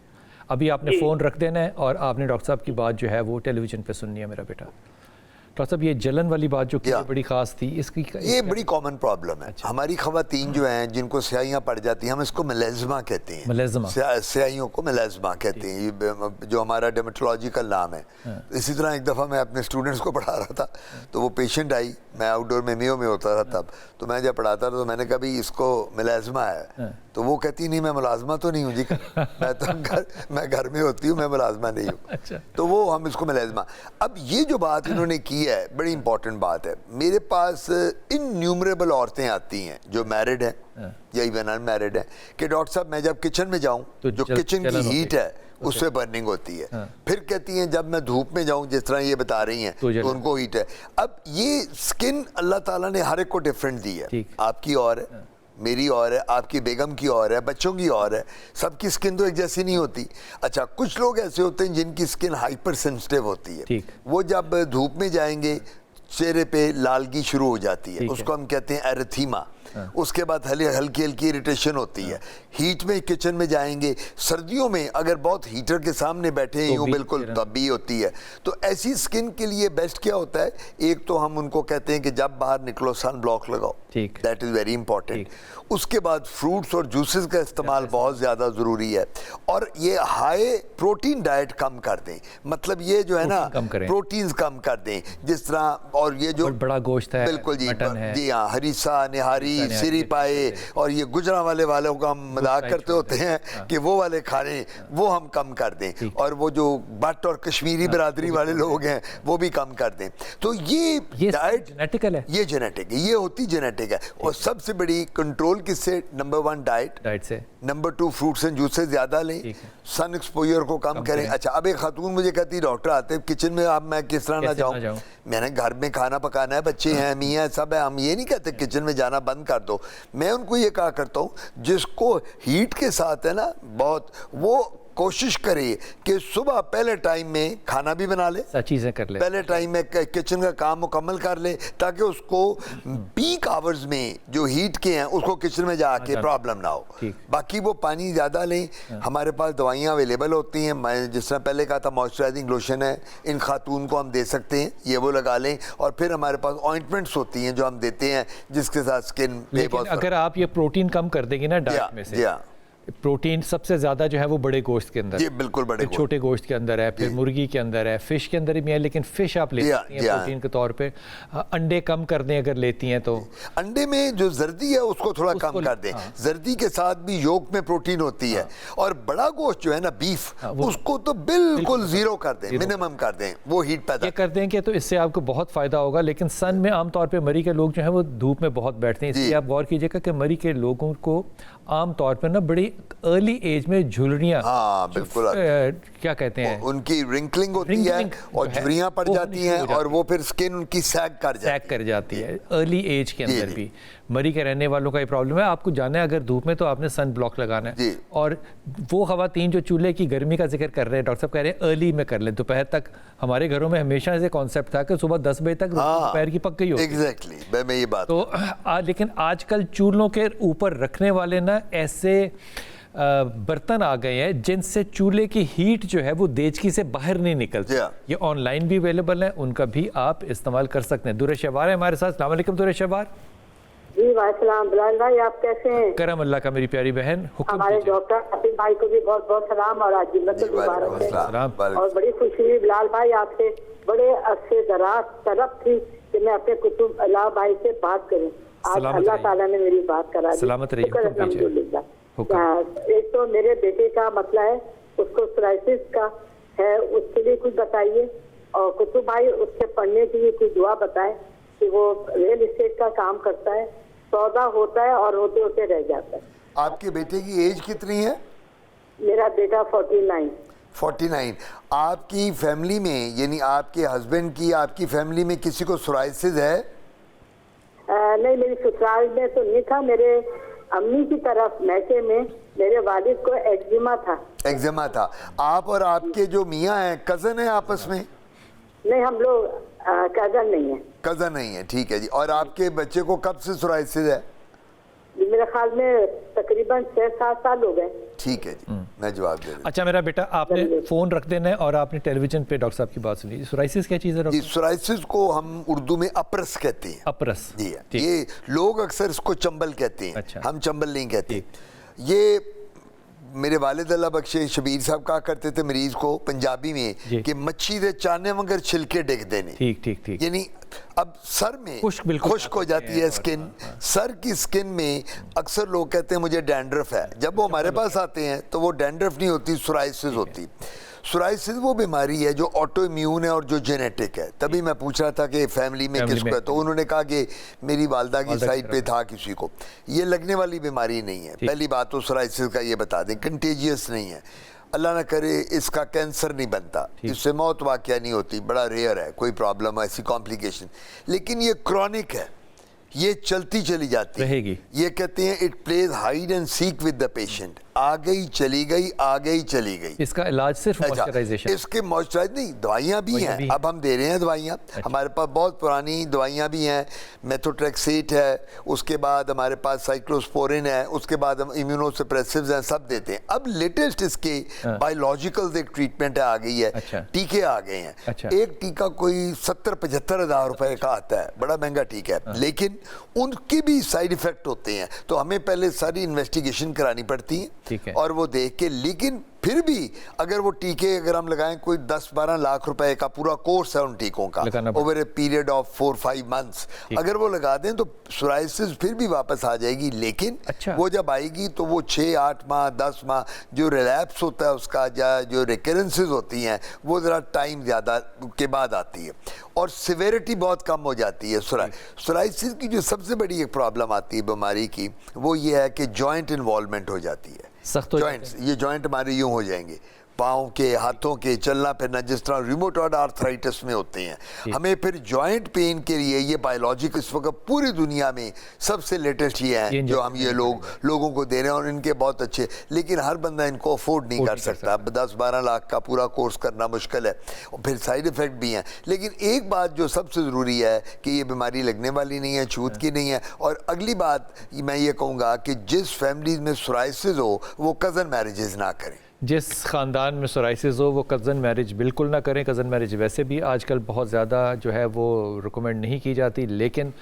अभी आपने फ़ोन रख देना है और आपने डॉक्टर साहब की बात जो है वो टेलीविज़न पे सुननी है मेरा बेटा। डॉक्टर साहब ये जलन वाली बात जो कि बड़ी ख़ास थी, इसकी ये बड़ी कॉमन प्रॉब्लम है। अच्छा। हमारी ख़वातीन जो हैं जिनको स्याहियाँ पड़ जाती हैं, हम इसको मलेज़मा कहते हैं। मलेज़मा, स्याहियों को मलेज़मा कहते हैं, जो हमारा डेमेटोलॉजिकल नाम है। इसी तरह एक दफ़ा मैं अपने स्टूडेंट्स को पढ़ा रहा था, तो वो पेशेंट आई, मैं आउटडोर में मियो में होता था तब, तो मैं जब पढ़ाता था तो मैंने कहा भाई इसको मलेज़मा है, तो वो कहती नहीं मैं मुलाजमा तो नहीं हूँ जी, मैं घर में होती हूँ, मैं मुलाजमा नहीं हूँ। अच्छा। तो वो हम इसको मलेज़मा। अब ये जो बात इन्होंने की है बड़ी इंपॉर्टेंट बात है। मेरे पास इनन्यूमरेबल औरतें आती हैं जो मैरिड हैं या इवन अनमैरिड हैं कि डॉक्टर साहब मैं जब किचन में जाऊँ तो जो किचन की हीट है उससे बर्निंग होती है। फिर कहती हैं जब मैं धूप में जाऊं, जिस तरह ये बता रही हैं, तो उनको हीट है। अब ये स्किन अल्लाह ताला ने हर एक को डिफरेंट दी है। आपकी और है, मेरी और है, आपकी बेगम की और है, बच्चों की और है, सबकी स्किन तो एक जैसी नहीं होती। अच्छा, कुछ लोग ऐसे होते हैं जिनकी स्किन हाइपर सेंसिटिव होती है, वो जब धूप में जाएंगे चेहरे पे लालगी शुरू हो जाती है, उसको हम कहते हैं एरिथीमा। उसके बाद हल्की हल्की इरिटेशन होती है। हीट में किचन में जाएंगे, सर्दियों में अगर बहुत हीटर के सामने बैठे हैं यूँ बिल्कुल तब भी होती है। तो ऐसी स्किन के लिए बेस्ट क्या होता है, एक तो हम उनको कहते हैं कि जब बाहर निकलो सन ब्लॉक लगाओ, दैट इज़ वेरी इंपॉर्टेंट। उसके बाद फ्रूट्स और जूसेस का इस्तेमाल बहुत ज़्यादा ज़रूरी है, और ये हाई प्रोटीन डाइट कम कर दें, मतलब ये जो है ना प्रोटीन्स कम कर दें, जिस तरह, और ये जो बड़ा गोश्त है, बिल्कुल जी हाँ, हरीसा, निहारी, सिरी पाए, और ये गुजरांवाले वालों का हम मजाक करते होते हैं कि वो वाले खाने वो हम कम कर दें, और वो जो बट और कश्मीरी बिरादरी वाले लोग हैं वो भी कम कर दें। तो ये डाइट जेनेटिकल है, ये जेनेटिक है, ये होती जेनेटिक है। और सबसे बड़ी कंट्रोल किससे? नंबर 1 डाइट से, नंबर 2 फ्रूट्स एंड जूसेस ज़्यादा लें, सन एक्सपोजर को कम करें। अच्छा, अब एक खातून मुझे कहती डॉक्टर आते किचन में, अब मैं किस तरह ना जाऊँ? मैंने घर में खाना पकाना है, बच्चे हैं, मियाँ सब है, हम ये नहीं कहते किचन में जाना बंद कर दो। मैं उनको ये कहा करता हूँ जिसको हीट के साथ है ना बहुत, वो कोशिश करे कि सुबह पहले टाइम में खाना भी बना ले, चीज़ें कर ले, पहले टाइम में किचन का काम मुकम्मल कर ले, ताकि उसको पीक आवर्स में जो हीट के हैं उसको किचन में जाके प्रॉब्लम ना हो। बाकी वो पानी ज़्यादा लें, हमारे पास दवाइयाँ अवेलेबल होती हैं। मैं जिस तरह पहले कहा था मॉइस्चराइजिंग लोशन है, इन खातून को हम दे सकते हैं, ये वो लगा लें। और फिर हमारे पास ऑइंटमेंट्स होती हैं जो हम देते हैं जिसके साथ स्किन। लेकिन अगर आप ये प्रोटीन कम कर देंगे ना डाइट में से, प्रोटीन सबसे ज़्यादा जो है वो बड़े गोश्त के अंदर, ये बिल्कुल बड़े छोटे गोश्त के अंदर है, फिर मुर्गी के अंदर है, फिश के अंदर भी है, लेकिन फिश आप ले सकती हैं प्रोटीन के तौर पे। अंडे कम कर दें अगर लेती हैं तो, अंडे में जो जर्दी है उसको थोड़ा कम कर दें। जर्दी के साथ भी योक में प्रोटीन होती है। और बड़ा गोश्त जो है ना बीफ, उसको तो बिल्कुल जीरो कर दें, मिनिमम कर दें, वो हीट पैदा कर देंगे तो इससे आपको बहुत फ़ायदा होगा। लेकिन सन में आमतौर पर मरी के लोग जो है वो धूप में बहुत बैठते हैं, इसलिए आप गौर कीजिएगा कि मरी के लोगों को आम तौर पर ना बड़ी अर्ली एज में झुर्रियाँ, बिल्कुल क्या कहते हैं, उनकी रिंकलिंग होती है और झुर्रियाँ पड़ जाती हैं, और वो फिर स्किन उनकी सैग कर जाती है अर्ली एज के अंदर भी। मरी के रहने वालों का ये प्रॉब्लम है। आपको जाना है अगर धूप में तो आपने सन ब्लॉक लगाना है। और वो खवातीन जो चूल्हे की गर्मी का जिक्र कर रहे हैं, डॉक्टर साहब कह रहे हैं अर्ली में कर लें, दोपहर तक। हमारे घरों में हमेशा ऐसे कॉन्सेप्ट था कि सुबह 10 बजे तक दोपहर की पक गई होती। एग्जैक्टली, मैं ये बात तो लेकिन आजकल चूल्हों के ऊपर रखने वाले ना ऐसे बर्तन आ गए हैं जिनसे चूल्हे की हीट जो है वो देचकी से बाहर नहीं निकलती। ये ऑनलाइन भी अवेलेबल है, उनका भी आप इस्तेमाल कर सकते हैं। दुरे शहवार है हमारे साथ। अस्सलाम वालेकुम दुरे शहवार। जी वालेकुम बिलाल भाई, आप कैसे हैं? करम अल्लाह का मेरी प्यारी बहन। हमारे डॉक्टर हफीज भाई को भी बहुत बहुत सलाम और आज मुबारक। और बड़ी खुशी हुई बिलाल भाई, आपसे बड़े अरसे दराज तरफ थी कि मैं अपने कुतुब अल्लाह भाई से बात करूं। आज अल्लाह ताला ने मेरी बात करा दी। सलामत रहिए। एक तो मेरे बेटे का मसला है, उसको सोराइसिस का है, उसके लिए कुछ बताइए। और कुतुब भाई उसके पढ़ने के लिए कुछ दुआ बताएं कि वो रियल एस्टेट का काम करता है, सौदा होता है और होते होते रह जाता है। आपके बेटे की एज कितनी है? मेरा बेटा 49। 49। आपकी फैमिली में, यानी आपके हस्बैंड की, आपकी फैमिली में किसी को सोराइसिस है? नहीं, मेरी ससुराल में तो नहीं था। मेरे अम्मी की तरफ मैके में मेरे वालिद को एक्जिमा था। एक्जिमा था। आप और आपके जो मियाँ हैं कज़न है आपस में? नहीं, हम लोग कजन नहीं है। कज़न नहीं है, ठीक है जी। और आपके बच्चे को कब से सोराइसिस है? मेरे ख्याल में तकरीबन 6-7 साल हो गए। ठीक है जी, मैं जवाब दे दूँ। अच्छा मेरा बेटा, आपने फ़ोन रख देना है और आपने टेलीविज़न पे डॉक्टर साहब की बात सुनी। सोराइसिस क्या चीज़ है जी, डॉक्टर? सोराइसिस को हम उर्दू में अपरस कहते हैं। अपरस जी, ये लोग अक्सर इसको चंबल कहते हैं। अच्छा। हम चंबल नहीं कहते। ये मेरे वालिद अल्लाह बख्शे शबीर साहब कहा करते थे मरीज को पंजाबी में कि मच्छी दे चाने मगर छिलके डिग देने। ठीक ठीक ठीक। यानी अब सर में बिल्कुल खुश्क हो जाती है स्किन। सर की स्किन में अक्सर लोग कहते हैं मुझे डैंड्रफ है। जब वो हमारे पास आते हैं तो वो डैंड्रफ नहीं होती, सोराइसिस होती। सोराइसिस वो बीमारी है जो ऑटो इम्यून है और जो जेनेटिक है। तभी मैं पूछ रहा था कि फैमिली में किसको है, तो उन्होंने कहा कि मेरी वालदा की साइड पे था किसी को। ये लगने वाली बीमारी नहीं है। पहली बात तो सोराइसिस का ये बता दें, कंटेजियस नहीं है। अल्लाह ना करे इसका कैंसर नहीं बनता, इससे मौत वाक़या नहीं होती, बड़ा रेयर है कोई प्रॉब्लम ऐसी कॉम्प्लिकेशन। लेकिन ये क्रॉनिक है, ये चलती चली जाती रहेगी। ये कहते हैं it plays hide and seek with the patient. आ गई चली गई, आ गई चली गई। इसका इलाज सिर्फ मॉइस्चराइजेशन? इसके मॉइस्चराइज नहीं, दवाइयाँ भी हैं। अब हम दे रहे हैं दवाइयाँ। हमारे पास बहुत पुरानी दवाइयाँ भी हैं। मेथोट्रेक्सेट है, उसके बाद हमारे पास साइक्लोस्पोरिन है, उसके बाद हम इम्यूनोसप्रेसिव्स हैं, सब देते हैं। अब लेटेस्ट इसके बायोलॉजिकल एक ट्रीटमेंट आ गई है। टीके आ गए हैं। एक टीका कोई 70-75 हज़ार रुपए का आता है, बड़ा महंगा टीका है। लेकिन उनके भी साइड इफेक्ट होते हैं, तो हमें पहले सारी इन्वेस्टिगेशन करानी पड़ती है और वो देख के। लेकिन फिर भी अगर वो टीके अगर हम लगाएं, कोई 10-12 लाख रुपए का पूरा कोर्स है उन टीकों का over a period of 4-5 months, अगर वो लगा दें तो सोराइसिस फिर भी वापस आ जाएगी। लेकिन वो जब आएगी तो वो 6-8 माह 10 माह जो रिलैप्स होता है उसका, या जो रिकरेंसेस होती हैं, वो ज़रा टाइम ज़्यादा के बाद आती है और सिवेरिटी बहुत कम हो जाती है। सोराइसिस की जो सबसे बड़ी एक प्रॉब्लम आती है बीमारी की, वो ये है कि जॉइंट इन्वॉल्वमेंट हो जाती है। जॉइंट्स, ये जॉइंट हमारे यूं हो जाएंगे, पाँव के, हाथों के, चलना फिरना, जिस तरह रूमेटॉइड आर्थराइटिस में होते हैं। हमें फिर जॉइंट पेन के लिए ये बायोलॉजिक इस वक्त पूरी दुनिया में सबसे लेटेस्ट ये हैं जो हम ये लोगों को दे रहे हैं, और इनके बहुत अच्छे। लेकिन हर बंदा इनको अफोर्ड नहीं कर सकता। 10-12 लाख का पूरा कोर्स करना मुश्किल है, और फिर साइड इफ़ेक्ट भी हैं। लेकिन एक बात जो सबसे ज़रूरी है कि ये बीमारी लगने वाली नहीं है, छूत की नहीं है। और अगली बात मैं ये कहूँगा कि जिस फैमिली में सोराइसिस हो वो कज़न मैरिजेस ना करें। जिस ख़ानदान में सोराइसिस हो वो कज़न मैरिज बिल्कुल ना करें। कज़न मैरिज वैसे भी आजकल बहुत ज़्यादा जो है वो रिकमेंड नहीं की जाती। लेकिन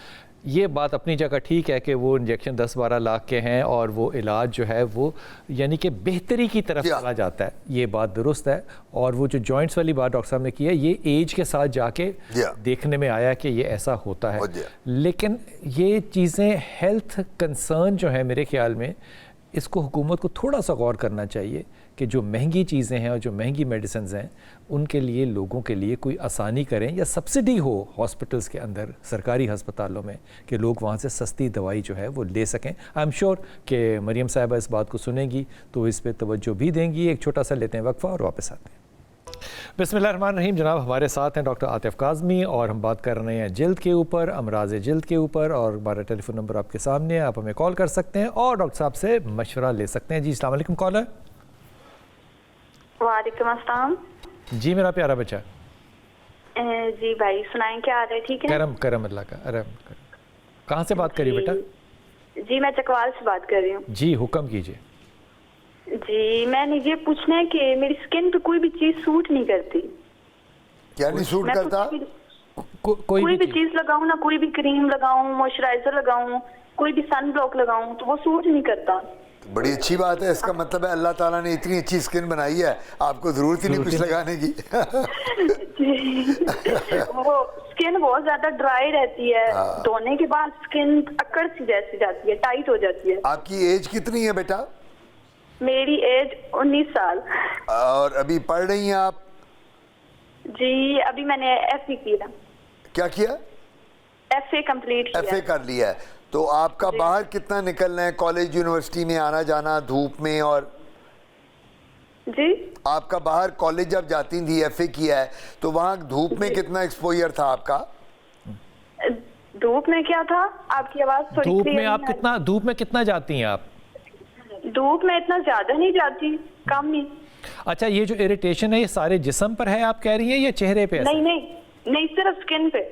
ये बात अपनी जगह ठीक है कि वो इंजेक्शन 10-12 लाख के हैं और वो इलाज जो है वो यानी कि बेहतरी की तरफ चला जाता है, ये बात दुरुस्त है। और वो जो जॉइंट्स वाली बात डॉक्टर साहब ने की है, ये एज के साथ जाके देखने में आया कि ये ऐसा होता है। लेकिन ये चीज़ें हेल्थ कंसर्न जो है, मेरे ख्याल में इसको हुकूमत को थोड़ा सा गौर करना चाहिए कि जो महंगी चीज़ें हैं और जो महंगी मेडिसिन हैं, उनके लिए लोगों के लिए कोई आसानी करें, या सब्सिडी हो हॉस्पिटल्स के अंदर, सरकारी हस्पतालों में, कि लोग वहाँ से सस्ती दवाई जो है वो ले सकें। आई एम श्योर कि मरियम साहिबा इस बात को सुनेंगी तो इस पर तवज्जो भी देंगी। एक छोटा सा लेते हैं वक्फा और वापस आते हैं। बिस्मिल्लाहिर्रहमानिर्रहीम। जनाब हमारे साथ हैं डॉक्टर आतिफ काज़मी और हम बात कर रहे हैं जिल्द के ऊपर, अमराज जिल्द के ऊपर, और हमारा टेलीफोन नंबर आपके सामने है, आप हमें कॉल कर सकते हैं और डॉक्टर साहब से मशवरा ले सकते हैं। जी अस्सलाम वालेकुम। कॉलर। वालेकुम अस्सलाम। जी मेरा प्यारा बच्चा। जी भाई सुनाएं, क्या हाल है? ठीक है, करम करम अल्लाह का। अरे कहाँ से बात करिए बेटा? जी मैं चकवाल से बात कर रही हूँ। जी हुक्म कीजिए। जी मैंने ये पूछना है कि मेरी स्किन पे कोई भी चीज सूट नहीं करती। क्या नहीं सूट करता? कोई भी चीज लगाऊं ना, कोई भी क्रीम लगाऊं, मॉइस्चराइजर लगाऊं, कोई भी सन ब्लॉक लगाऊं, तो वो सूट नहीं करता। बड़ी अच्छी बात है। इसका मतलब है अल्लाह ताला ने इतनी अच्छी स्किन बनाई है, आपको जरूरत ही नहीं कुछ लगाने की। वो स्किन बहुत ज्यादा ड्राई रहती है, धोने के बाद स्किन अकड़ सी जैसी जाती है, टाइट हो जाती है। आपकी एज कितनी है बेटा? मेरी एज 19 साल। और अभी पढ़ रही हैं आप? जी अभी मैंने FA किया। क्या किया? FA कंप्लीट किया। FA कर लिया है। तो आपका बाहर कितना निकलना है, कॉलेज यूनिवर्सिटी में आना जाना धूप में? और जी आपका बाहर कॉलेज जब जाती थी, एफए किया है, तो वहाँ धूप में कितना एक्सपोजर था आपका? धूप में क्या था? आपकी आवाज थोड़ी धूप clear में आप नहीं आ कितना, धूप में कितना जाती हैं आप? रही। धूप में इतना ज्यादा नहीं जाती, कम ही। अच्छा, ये जो इरिटेशन है ये सारे जिस्म पर है आप कह रही हैं या चेहरे पे? नहीं नहीं नहीं, सिर्फ स्किन पे,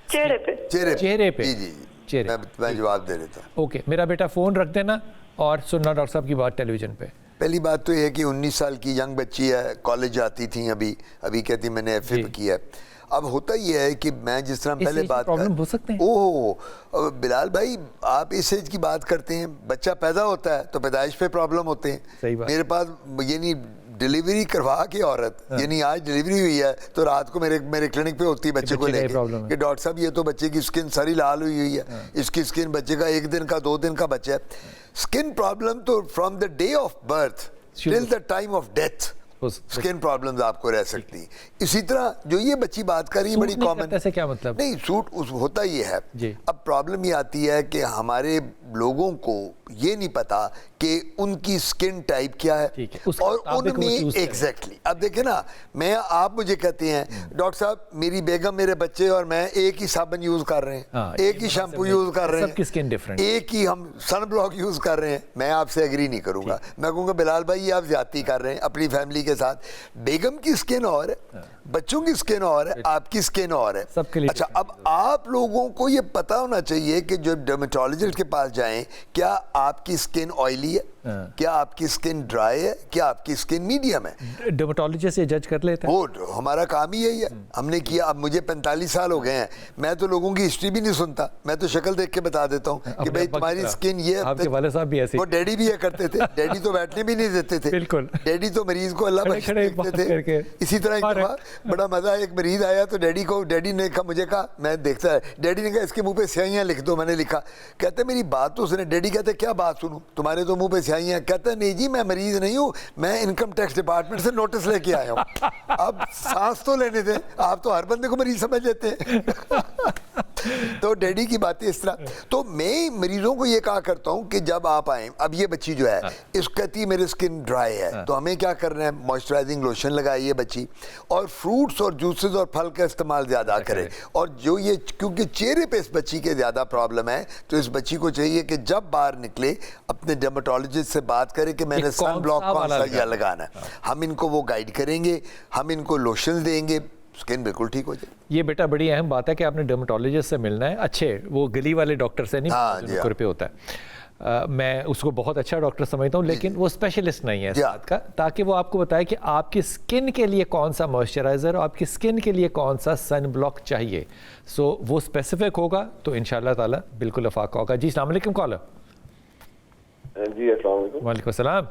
चेहरे पे। चेहरे पे? जी जी चेहरे। मैं जवाब दे देता हूँ। ओके, मेरा बेटा फ़ोन रख देना और सुनना डॉक्टर साहब की बात टेलीविज़न पे। पहली बात तो ये है कि 19 साल की यंग बच्ची है, कॉलेज जाती थी, अभी कहती मैंने एफए किया है। अब होता ये है कि मैं जिस तरह पहले बात प्रॉब्लम हो सकते हैं। ओह बिलाल भाई, आप इस एज की बात करते हैं, बच्चा पैदा होता है तो पैदाइश पे प्रॉब्लम होते हैं। सही बात। मेरे पास यानी डिलीवरी करवा के औरत, यानी आज डिलीवरी हुई है तो रात को मेरे क्लिनिक पे होती है बच्चे को लेके कि डॉक्टर साहब ये तो बच्चे की स्किन सारी लाल हुई है, इसकी स्किन बच्चे का 1 दिन का 2 दिन का बच्चा है। स्किन प्रॉब्लम तो from the day of birth till the time of death skin problems आपको रह सकती हैं। इसी तरह जो ये बच्ची बात कर रही है बड़ी कॉमन। से क्या मतलब? नहीं, सूट होता ये है। अब प्रॉब्लम ये आती है कि हमारे लोगों को ये नहीं पता कि उनकी स्किन टाइप क्या है और उनमें एग्जैक्टली। अब देखे ना, आप मुझे कहते हैं डॉक्टर साहब मेरी बेगम मेरे बच्चे और मैं एक ही साबुन यूज कर रहे हैं, एक ही शैम्पू यूज कर रहे हैं, सबकी स्किन डिफरेंट, एक ही हम सन ब्लॉक यूज कर रहे हैं, मैं आपसे एग्री नहीं करूंगा। मैं कहूँगा बिलाल भाई ये आप ज्यादती कर रहे हैं अपनी फैमिली के साथ। बेगम की स्किन और है, बच्चों की स्किन और है, आपकी स्किन और है, सबके लिए। अच्छा, अब आप लोगों को ये पता होना चाहिए कि जब डर्मेटोलॉजिस्ट के पास जाएं, क्या आपकी स्किन ऑयली है, क्या आपकी स्किन ड्राई है, क्या आपकी स्किन मीडियम है। डर्मेटोलॉजिस्ट ये जज कर लेते हैं। वो हमारा काम ही यही है, हमने किया। अब मुझे 45 साल हो गए हैं, मैं तो लोगों की हिस्ट्री भी नहीं सुनता, मैं तो शक्ल देख के बता देता हूँ कि भाई तुम्हारी स्किन ये। आपके वाले साहब भी ऐसे। वो डैडी भी ये करते थे, डैडी तो बैठने भी नहीं देते थे। बिल्कुल, डैडी तो मरीज को अल्लाह बख्श देखते थे। इसी तरह एक दफा बड़ा मजा, एक मरीज आया तो डैडी ने कहा, मुझे कहा, मैं देखता है, डैडी ने कहा इसके मुंह पे स्याहियां लिख दो। मैंने लिखा, कहते मेरी बात तो सुने। डैडी कहते क्या बात सुनूं, तुम्हारे तो मुंह पे स्याहियां। कहते नहीं जी मैं मरीज नहीं हूं, मैं इनकम टैक्स डिपार्टमेंट से नोटिस लेके आया हूं। अब सांस तो लेने दें, आप तो हर बंदे को मरीज समझ लेते हैं। तो डैडी की बातें इस तरह। तो मैं मरीजों को ये कहा करता हूं कि जब आप आए, अब ये बच्ची जो है इस कहती मेरी स्किन ड्राई है, तो हमें क्या करना है, मॉइस्चराइजिंग लोशन लगाइए बच्ची, और फ्रूट्स और जूसेस और फल का इस्तेमाल ज्यादा करें। और जो ये क्योंकि चेहरे पे इस बच्ची के ज्यादा प्रॉब्लम है, तो इस बच्ची को चाहिए कि जब बाहर निकले अपने डर्मेटोलॉजिस्ट से बात करें कि मैंने सन ब्लॉक कौन सा लगाना है। हम इनको वो गाइड करेंगे, हम इनको लोशन देंगे, स्किन बिल्कुल ठीक हो जाए। ये बेटा बड़ी अहम बात है कि आपने डर्मेटोलॉजिस्ट से मिलना है, अच्छे वो गली वाले डॉक्टर से नहीं, जो पे होता है। मैं उसको बहुत अच्छा डॉक्टर समझता हूँ, लेकिन वो स्पेशलिस्ट नहीं है इस बात का, ताकि वो आपको बताए कि आपकी स्किन के लिए कौन सा मॉइस्चराइज़र और आपकी स्किन के लिए कौन सा सन ब्लॉक चाहिए। सो वो स्पेसिफिक होगा तो इंशाल्लाह ताला बिल्कुल अफाका होगा। जी अस्सलाम वालेकुम कॉलर। जी अस्सलाम वालेकुम। वालेकुम सलाम।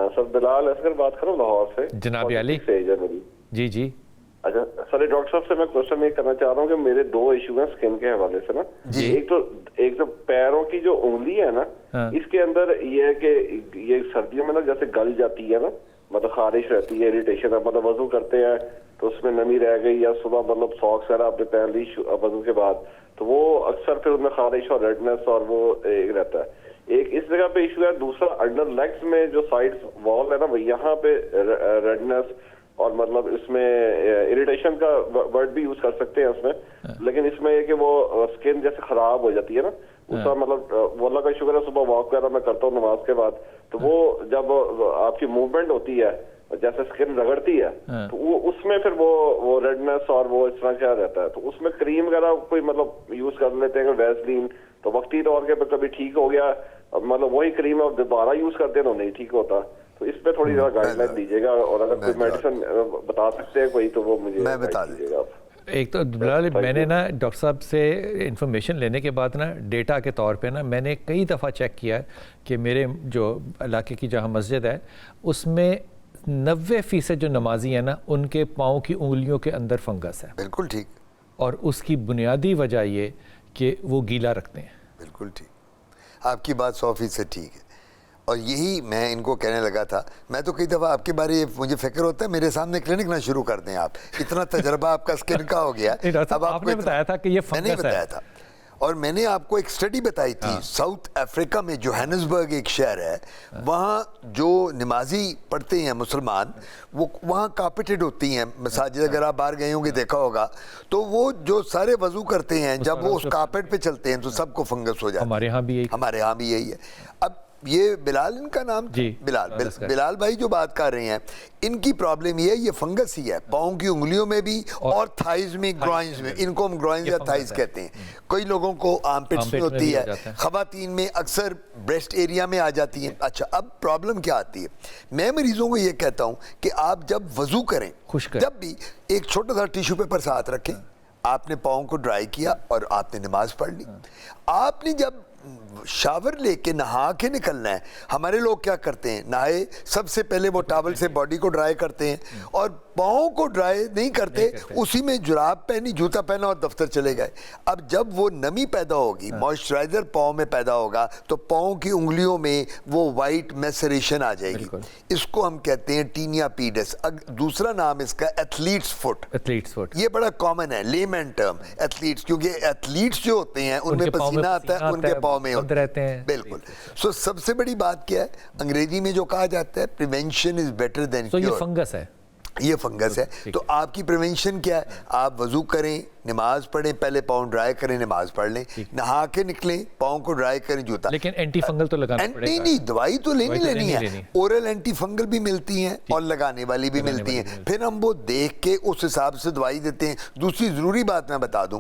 सर बिलाल असगर बात कर रहा हूँ लाहौर से। जनाब अली। जी जी। अच्छा सर, डॉक्टर साहब से मैं क्वेश्चन ये करना चाह रहा हूँ कि मेरे 2 इशू हैं स्किन के हवाले से ना। एक तो पैरों की जो उंगली है ना, इसके अंदर ये है कि ये सर्दियों में ना जैसे गल जाती है ना, मतलब खारिश रहती है, इरिटेशन है, मतलब वजू करते हैं तो उसमें नमी रह गई, या सुबह मतलब सॉक्स वगैरह आपने पहन ली वजू के बाद, तो वो अक्सर फिर उनमें खारिश और रेडनेस और वो एक रहता है। एक इस जगह पे इशू है। दूसरा अंडर लेग्स में जो साइड वॉल है ना, यहाँ पे रेडनेस और मतलब इसमें इरिटेशन का वर्ड भी यूज कर सकते हैं उसमें, लेकिन इसमें ये कि वो स्किन जैसे खराब हो जाती है ना, उसका मतलब वो अल्लाह का शुक्र है सुबह वॉक वगैरह मैं करता हूँ नमाज के बाद, तो वो जब आपकी मूवमेंट होती है जैसे स्किन रगड़ती है, तो वो उसमें फिर वो रेडनेस और वो इस तरह क्या रहता है, तो उसमें क्रीम वगैरह कोई मतलब यूज कर लेते हैं वैसलीन, तो वक्ती तौर के कभी ठीक हो गया, मतलब वही क्रीम अब दोबारा यूज करते हैं तो नहीं ठीक होता। तो इस पे थोड़ी ज़्यादा गाइडलाइन दीजिएगा, और अगर कोई मेडिसिन बता सकते हैं कोई तो वो मुझे बता दीजिएगा। एक तो बिलाल, मैंने ना डॉक्टर साहब से इंफॉर्मेशन लेने के बाद ना डेटा के तौर पे ना मैंने कई दफ़ा चेक किया कि मेरे जो इलाके की जहाँ मस्जिद है उसमें 90% जो नमाजी है ना, उनके पाँव की उंगलियों के अंदर फंगस है। बिल्कुल ठीक। और उसकी बुनियादी वजह ये कि वो गीला रखते हैं। बिल्कुल ठीक, आपकी बात 100% ठीक है। और यही मैं इनको कहने लगा था। मैं तो कई दफ़ा आपके बारे मुझे फिक्र होता है, मेरे सामने क्लिनिक ना शुरू कर दें आप, इतना तजर्बा आपका स्किन का हो गया। अब आपने बताया था कि ये फंगस मैंने बताया था, और मैंने आपको एक स्टडी बताई थी, साउथ अफ्रीका में जोहानिसबर्ग एक शहर है, वहाँ जो नमाजी पढ़ते हैं मुसलमान, वो वहाँ कार्पेटेड होती हैं मसाजिद, अगर आप बाहर गए होंगे देखा होगा, तो वो जो सारे वजू करते हैं जब वो उस कार्पेट पे चलते हैं तो सबको फंगस हो जाता है। हमारे यहाँ भी यही है। अब ये बिलाल इनका नाम जी, बिलाल भाई जो बात कर रहे हैं, इनकी प्रॉब्लम ये फंगस ही है, पाँव की उंगलियों में भी और थाइज में, ग्रॉइंस में, इनको हम ग्रॉइंस या थाइज कहते हैं। कई लोगों को आर्मपिट्स में होती है, खवातीन में अक्सर ब्रेस्ट एरिया में आ जाती है। अच्छा, अब प्रॉब्लम क्या आती है? मैं मरीजों को ये कहता हूँ कि आप जब वजू करें, जब भी एक छोटा सा टिश्यू पेपर साथ रखें, आपने पाँव को ड्राई किया और आपने नमाज पढ़ ली। आपने जब शावर लेके नहा के निकलना है, हमारे लोग क्या करते हैं, नहाए सबसे पहले वो टॉवल से बॉडी को ड्राई करते हैं और पाँव को ड्राई नहीं करते, उसी में जुराब पहनी, जूता पहना और दफ्तर चले गए। अब जब वो नमी पैदा होगी, मॉइस्चराइजर पाँव में पैदा होगा, तो पाँव की उंगलियों में वो वाइट मैसरेशन आ जाएगी। इसको हम कहते हैं टीनिया पीडस। दूसरा नाम इसका एथलीट्स फुट। ये बड़ा कॉमन है, लेमैन टर्म एथलीट्स, क्योंकि एथलीट्स जो होते हैं उनमें पसीना आता है, उनके पाँव में होते रहते हैं। बिल्कुल। सो सबसे बड़ी बात क्या है, अंग्रेजी में जो कहा जाता है, prevention is better than cure. ये फंगस है, ये फंगस है। तो आपकी प्रिवेंशन क्या है? आप वजू करें, नमाज पढ़ें, पहले पाँव ड्राई करें, नमाज पढ़ लें, नहा के निकलें, पाँव को ड्राई करें, जूता। लेकिन एंटी फंगल तो लगाना पड़ेगा। नहीं, दवाई तो लेनी है। ओरल एंटी फंगल भी मिलती हैं और लगाने वाली भी मिलती हैं। फिर हम वो देख के उस हिसाब से दवाई देते हैं। दूसरी ज़रूरी बात मैं बता दूं,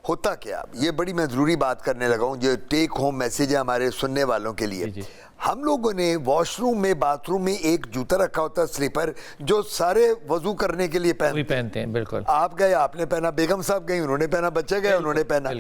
होता क्या, ये बड़ी मैं ज़रूरी बात करने लगा हूँ, जो टेक होम मैसेज है हमारे सुनने वालों के लिए। हम लोगों ने वॉशरूम में, बाथरूम में एक जूता रखा होता है, स्लीपर, जो सारे वजू करने के लिए पहनते हैं। बिल्कुल। आप गए, आपने पहना, बेगम साहब गई, उन्होंने पहना, बच्चे गए, उन्होंने पहना।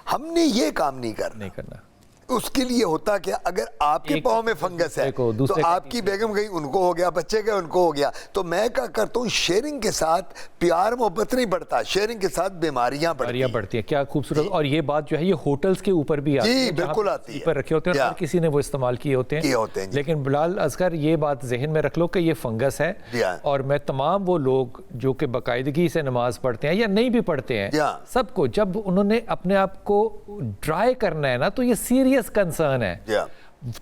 हमने ये काम नहीं करना। उसके लिए होता क्या, अगर आपके पाँव में फंगस है तो आपकी बेगम गई, उनको हो गया, बच्चे गए, उनको हो गया। तो मैं क्या करता हूँ, शेयरिंग के साथ प्यार मोहब्बत नहीं बढ़ता, शेयरिंग के साथ बीमारियां बढ़ती हैं। क्या खूबसूरत। और ये बात जो है, ये होटल्स के ऊपर भी आती है, बिल्कुल आती है, रखे होते हैं और किसी ने वो इस्तेमाल किए होते हैं। लेकिन बिलाल असगर, ये बात जहन में रख लो कि ये फंगस है, और मैं तमाम वो लोग जो कि बाकायदगी से नमाज पढ़ते हैं या नहीं भी पढ़ते हैं, सबको जब उन्होंने अपने आप को ड्राई करना है ना, तो ये सीरियस कंसर्न है।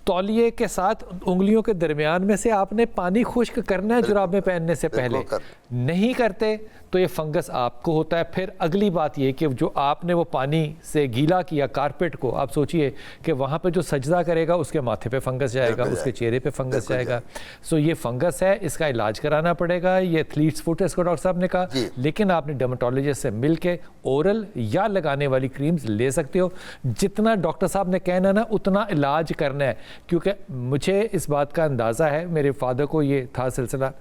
तौलिए के साथ उंगलियों के दरमियान में से आपने पानी खुश्क करना है जुराब में पहनने से पहले। नहीं करते तो ये फंगस आपको होता है। फिर अगली बात ये कि जो आपने वो पानी से गीला किया कारपेट को, आप सोचिए कि वहाँ पे जो सजदा करेगा उसके माथे पे फंगस जाएगा, उसके चेहरे पे फंगस जाएगा। सो ये फंगस है, इसका इलाज कराना पड़ेगा। ये एथलीट्स फुट है, इसको डॉक्टर साहब ने कहा, लेकिन आपने डर्मेटोलॉजिस्ट से मिल के ओरल या लगाने वाली क्रीम्स ले सकते हो। जितना डॉक्टर साहब ने कहना ना, उतना इलाज करना है। क्योंकि मुझे इस बात का अंदाज़ा है, मेरे फादर को ये था सिलसिला,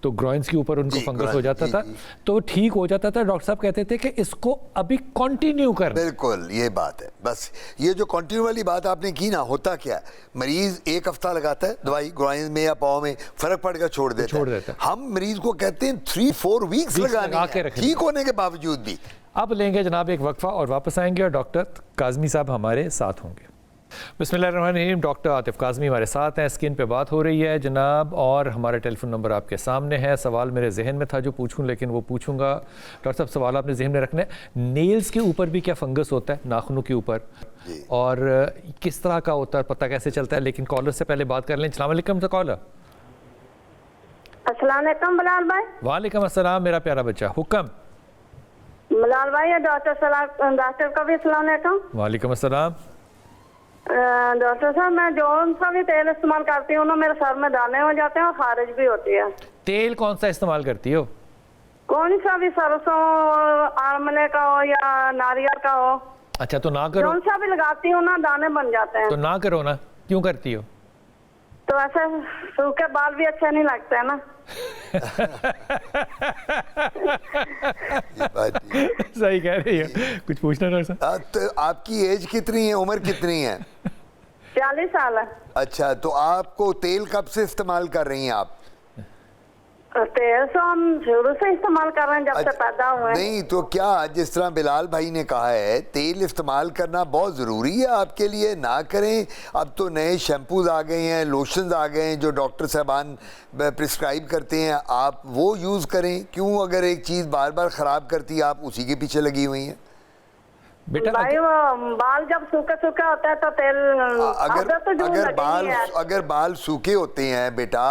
तो ग्रॉइंस के ऊपर उनको फंगस हो जाता था, तो ठीक हो जाता था। डॉक्टर साहब कहते थे कि इसको अभी कंटिन्यू कर। बिल्कुल, ये बात है। बस ये जो कंटिन्यू वाली बात आपने की ना, होता क्या है, मरीज एक हफ्ता लगाता है दवाई ग्रॉइंस में या पाँव में, फर्क पड़ गया छोड़ देता है। हम मरीज को कहते हैं 3-4 वीक्स लगाने, ठीक होने के बावजूद भी। अब लेंगे जनाब एक वक्फा और वापस आएंगे और डॉक्टर काज़मी साहब हमारे साथ होंगे। बिस्मिल्लाहिर्रहमानिर्रहीम। डॉक्टर आतिफ काज़मी हमारे साथ हैं, स्किन पे बात हो रही है जनाब, और हमारा टेलीफोन नंबर आपके सामने है। सवाल मेरे जहन में था जो पूछूं, लेकिन वो पूछूंगा। डॉक्टर साहब, सवाल आपने जहन में रखना है, नेल्स के ऊपर भी क्या फंगस होता है, नाखूनों के ऊपर, और किस तरह का होता है, पता कैसे चलता है? लेकिन कॉलर से पहले बात कर लें। अस्सलाम वालेकुम कॉलर। अस्सलाम वालेकुम बिलाल भाई। वालेकुम अस्सलाम मेरा प्यारा बच्चा, हुक्म। बिलाल भाई, डॉक्टर का भी अस्सलाम वालेकुम। वालेकुम अस्सलाम। डॉक्टर साहब, मैं जो सा भी तेल इस्तेमाल करती हूँ ना, मेरे सर में दाने हो जाते हैं और खारिज भी होती है। तेल कौन सा इस्तेमाल करती हो? कौन सा भी, सरसों, आमले का हो या नारियल का हो। अच्छा, तो ना करो। कौन सा भी लगाती हूँ ना, दाने बन जाते हैं। तो ना करो ना, क्यों करती हो? तो ऐसे सूखे बाल भी अच्छे नहीं लगते है ना। सही कह रही है। कुछ पूछना डॉक्टर साहब? तो आपकी एज कितनी है, उम्र कितनी है? 40 साल है। अच्छा, तो आपको तेल कब से इस्तेमाल कर रही हैं आप? तेल तो हम शुरू से इस्तेमाल कर रहे हैं, जब से पैदा हुए। नहीं तो क्या, जिस तरह बिलाल भाई ने कहा है, तेल इस्तेमाल करना बहुत ज़रूरी है आपके लिए, ना करें। अब तो नए शैम्पूज आ गए हैं, लोशंस आ गए हैं जो डॉक्टर साहबान प्रिस्क्राइब करते हैं, आप वो यूज़ करें। क्यों, अगर एक चीज़ बार बार ख़राब करती है, आप उसी के पीछे लगी हुई हैं? बेटा भाई वो बाल जब सूखा सूखा होता है तो तेल अगर बाल सूखे होते हैं बेटा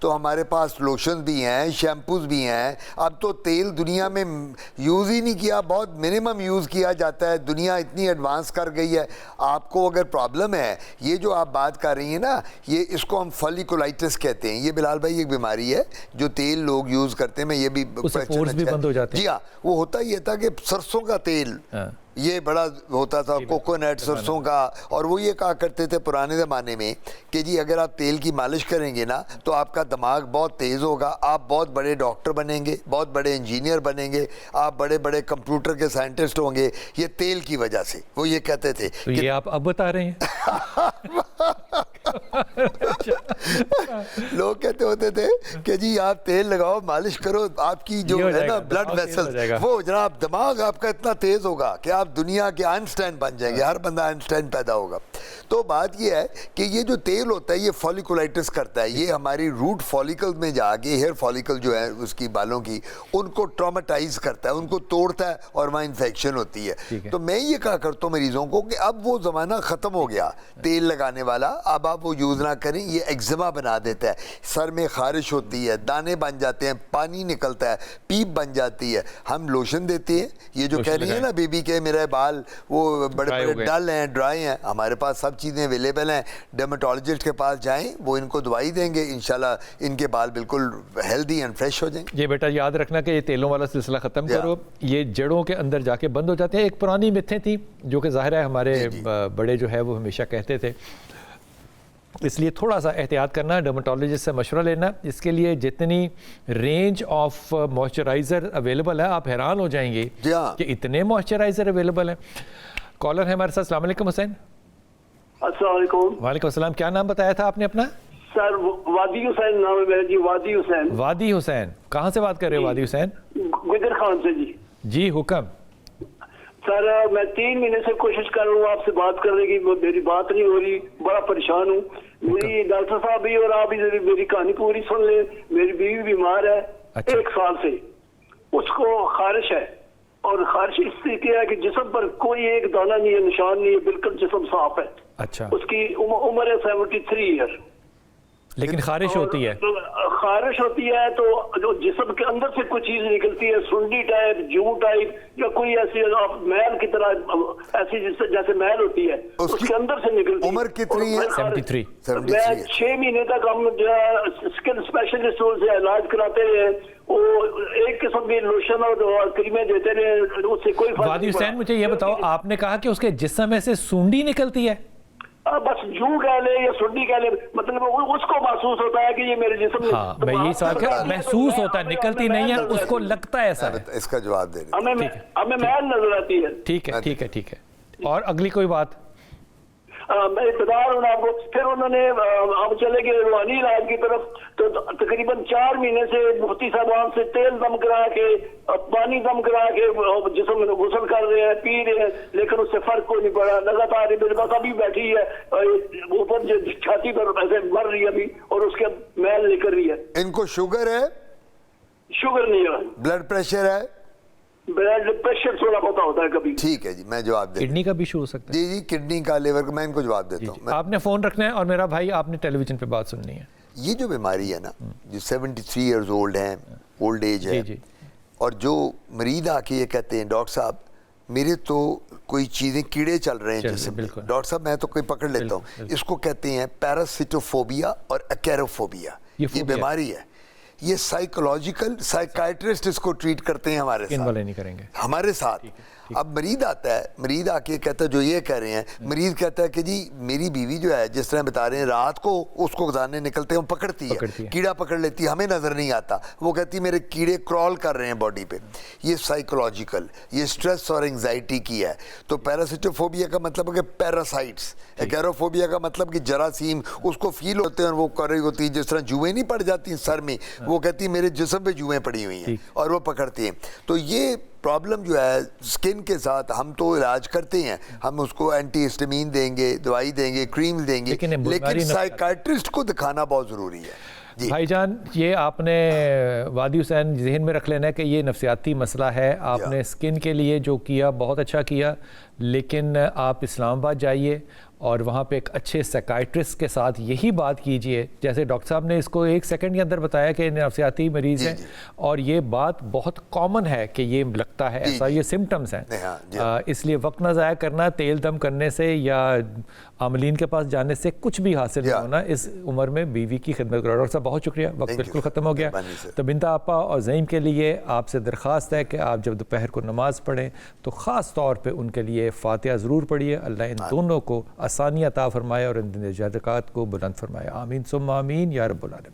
तो हमारे पास लोशन भी हैं, शैम्पूज भी हैं। अब तो तेल दुनिया में यूज़ ही नहीं किया, बहुत मिनिमम यूज़ किया जाता है। दुनिया इतनी एडवांस कर गई है। आपको अगर प्रॉब्लम है, ये जो आप बात कर रही हैं ना, ये इसको हम फॉलिकुलाइटिस कहते हैं। ये बिलाल भाई एक बीमारी है जो तेल लोग यूज़ करते हैं। मैं ये भी पोर्स भी बंद हो जाते हैं। जी हाँ, वो होता ये था कि सरसों का तेल ये बड़ा होता था, कोकोनट, सरसों का। और वो ये कहा करते थे पुराने ज़माने में कि जी अगर आप तेल की मालिश करेंगे ना तो आपका दिमाग बहुत तेज़ होगा, आप बहुत बड़े डॉक्टर बनेंगे, बहुत बड़े इंजीनियर बनेंगे, आप बड़े बड़े कंप्यूटर के साइंटिस्ट होंगे, ये तेल की वजह से। वो ये कहते थे। तो ये आप अब बता रहे हैं? लोग कहते होते थे कि जी आप तेल लगाओ, मालिश करो, आपकी जो है ना ब्लड वेसल, वो जनाब दिमाग आपका इतना तेज होगा कि आप दुनिया के आइंस्टाइन बन जाएंगे। हर बंदा आइंस्टाइन पैदा होगा। तो बात ये है कि ये जो तेल होता है ये फॉलिकुलाइटिस करता है। ये हमारी रूट फॉलिकल में जाके हेयर फॉलिकल जो है उसकी बालों की, उनको ट्रॉमेटाइज करता है, उनको तोड़ता है और वहाँ इन्फेक्शन होती है। तो मैं ये कहा करता हूँ मरीजों को कि अब वो ज़माना ख़त्म हो गया तेल लगाने वाला। अब आप वो यूज़ ना करें, ये एक्जिमा बना देता है, सर में खारिश होती है, दाने बन जाते हैं, पानी निकलता है, पीप बन जाती है। हम लोशन देते हैं, ये जो कह रही है ना बीबी के मेरे बाल वो बड़े बड़े डल हैं, ड्राई हैं, हमारे पास सब चीज़ें अवेलेबल हैं। डर्मेटोलॉजिस्ट के पास जाएं, वो इनको दवाई देंगे, इंशाल्लाह इनके बाल बिल्कुल हेल्दी एंड फ्रेश हो जाएंगे। ये बेटा याद रखना कि ये तेलों वाला सिलसिला ख़त्म करो, ये जड़ों के अंदर जाके बंद हो जाते हैं। एक पुरानी मिथें थी जो कि ज़ाहिर है हमारे बड़े जो है वो हमेशा कहते थे, इसलिए थोड़ा सा एहतियात करना, डर्मेटोलॉजिस्ट से मशवरा लेना। इसके लिए जितनी रेंज ऑफ मॉइस्चराइज़र अवेलेबल है, आप हैरान हो जाएंगे कि इतने मॉइस्चराइज़र अवेलेबल हैं। कॉलर है हमारे साथ। अस्सलाम वालेकुम हुसैन। अस्सलाम वालेकुम। वालेकुम अस्सलाम। क्या नाम बताया था आपने अपना? सर वादी हुसैन नाम है मेरा जी। वादी हुसैन। वादी हुसैन, कहाँ से बात कर रहे हो वादी हुसैन? गुजर खान से जी। जी हुक्म। सर मैं 3 महीने से कोशिश कर रहा हूँ आपसे बात करने की, मेरी बात नहीं हो रही, बड़ा परेशान हूँ। मेरी डॉक्टर साहब भी और आप भी मेरी कहानी पूरी सुन ले। मेरी बीवी बीमार है 1 साल से, उसको खारिश है और खारिश इस तरीके है कि जिस्म पर कोई एक दाना नहीं है, निशान नहीं है, बिल्कुल जिस्म साफ है। अच्छा। उसकी उम्र है 73 ईयर, लेकिन खारिश होती है। खारिश होती है तो जो जिस्म के अंदर से कुछ चीज निकलती है, सुंडी टाइप, जू टाइप, या कोई ऐसी मैल की तरह, ऐसी जैसे मैल होती है उसके अंदर से निकलती है। उम्र कितनी है? 73। मैं 6 महीने तक हम जो स्किन स्पेशलिस्ट से इलाज कराते रहे, वो एक किस्म की लोशन और क्रीमें देते रहे, उससे कोई फर्क नहीं। वादी हुसैन मुझे ये बताओ, आपने कहा कि उसके जिस्म में से सूंडी निकलती है? बस जू कह ले या सुंडी कह ले, मतलब उसको महसूस होता है कि ये मेरे जिस्म में। हाँ, मैं यही सवाल कर, महसूस होता है, निकलती नहीं है, उसको लगता है ऐसा है। इसका जवाब दे रहे हमें मैल नजर आती है। ठीक है ठीक है ठीक है। और अगली कोई बात? मैं बता रहा हूँ आपको। फिर उन्होंने हम चले गए रूहानी इलाज की तरफ, तो तकरीबन 4 महीने से मुफ्ती साहबान से तेल दम करा के, पानी दम करा के जिसम में गुसल कर रहे हैं, पी रहे हैं, लेकिन उससे फर्क कोई नहीं पड़ा। लगातार मेरे पास अभी बैठी है ऊपर जो छाती पर ऐसे मर रही है अभी, और उसके मैल निकल रही है। इनको शुगर है? शुगर नहीं है। ब्लड प्रेशर है? ब्लड प्रेशर थोड़ा बहुत होता है कभी। ठीक है जी, मैं जवाब देता हूं। किडनी का भी इशू हो सकता है? जी जी, किडनी का, लिवर का, मैं इनको जवाब देता हूँ। आपने फोन रखना है और मेरा भाई आपने टेलीविजन पे बात सुननी है। ये जो बीमारी है ना, जो 73 ईयर्स ओल्ड हैं, ओल्ड एज है, जी। और जो मरीज आके ये कहते हैं डॉक्टर साहब मेरे तो कोई चीज़ें कीड़े चल रहे हैं जैसे, डॉक्टर साहब मैं तो कोई पकड़ लेता हूँ। इसको कहते हैं पैरासिटोफोबिया और एक्रोफोबिया। ये बीमारी है, ये साइकोलॉजिकल, साइकाइट्रिस्ट इसको ट्रीट करते हैं हमारे साथ, वाले नहीं करेंगे हमारे साथ। अब मरीज आता है, मरीज आके कहता है जो ये कह रहे हैं, मरीज कहता है कि जी मेरी बीवी जो है जिस तरह बता रहे हैं, रात को उसको दाने निकलते हैं, पकड़ती है, कीड़ा पकड़ लेती है, हमें नजर नहीं आता। वो कहती है मेरे कीड़े क्रॉल कर रहे हैं बॉडी पे। ये साइकोलॉजिकल, ये स्ट्रेस और एंजाइटी की है। तो पैरासिटोफोबिया का मतलब है कि पैरासाइट्स, एक्रोफोबिया का मतलब कि जरासीम उसको फील होते हैं और वो कर रही होती है, जिस तरह जुएं नहीं पड़ जाती सर में, वो कहती है मेरे जिस्म पे जुएं पड़ी हुई हैं और वो पकड़ती हैं। तो ये प्रॉब्लम जो है स्किन के साथ, हम तो इलाज करते हैं, हम उसको एंटी हिस्टामिन देंगे, दवाई देंगे, क्रीम देंगे, लेकिन साइकाइट्रिस्ट को दिखाना बहुत ज़रूरी है। भाईजान, ये आपने वादी हुसैन जहन में रख लेना है कि ये नफसियाती मसला है। आपने स्किन के लिए जो किया बहुत अच्छा किया, लेकिन आप इस्लामाबाद जाइए और वहाँ पे एक अच्छे साइकाइट्रिस्ट के साथ यही बात कीजिए। जैसे डॉक्टर साहब ने इसको 1 सेकंड के अंदर बताया कि नफसियाती मरीज़ हैं, और ये बात बहुत कॉमन है कि ये लगता है ऐसा, ये सिम्टम्स हैं। इसलिए वक्त ना ज़ाया करना, तेल दम करने से या आमलीन के पास जाने से कुछ भी हासिल नहीं होना। इस उम्र में बीवी की खिदमत करो। डॉक्टर साहब बहुत शुक्रिया, वक्त बिल्कुल ख़त्म हो गया। तो बिंदा आपा और ज़ईम के लिए आपसे दरख्वास्त है कि आप जब दोपहर को नमाज़ पढ़ें तो ख़ास तौर पर उनके लिए फ़ातिहा ज़रूर पढ़िए। अल्लाह इन दोनों को आसानी अता फरमाए और इन ज़कात को बुलंद फरमाए। आमीन सुम्मा आमीन या रब्बुल आलमीन।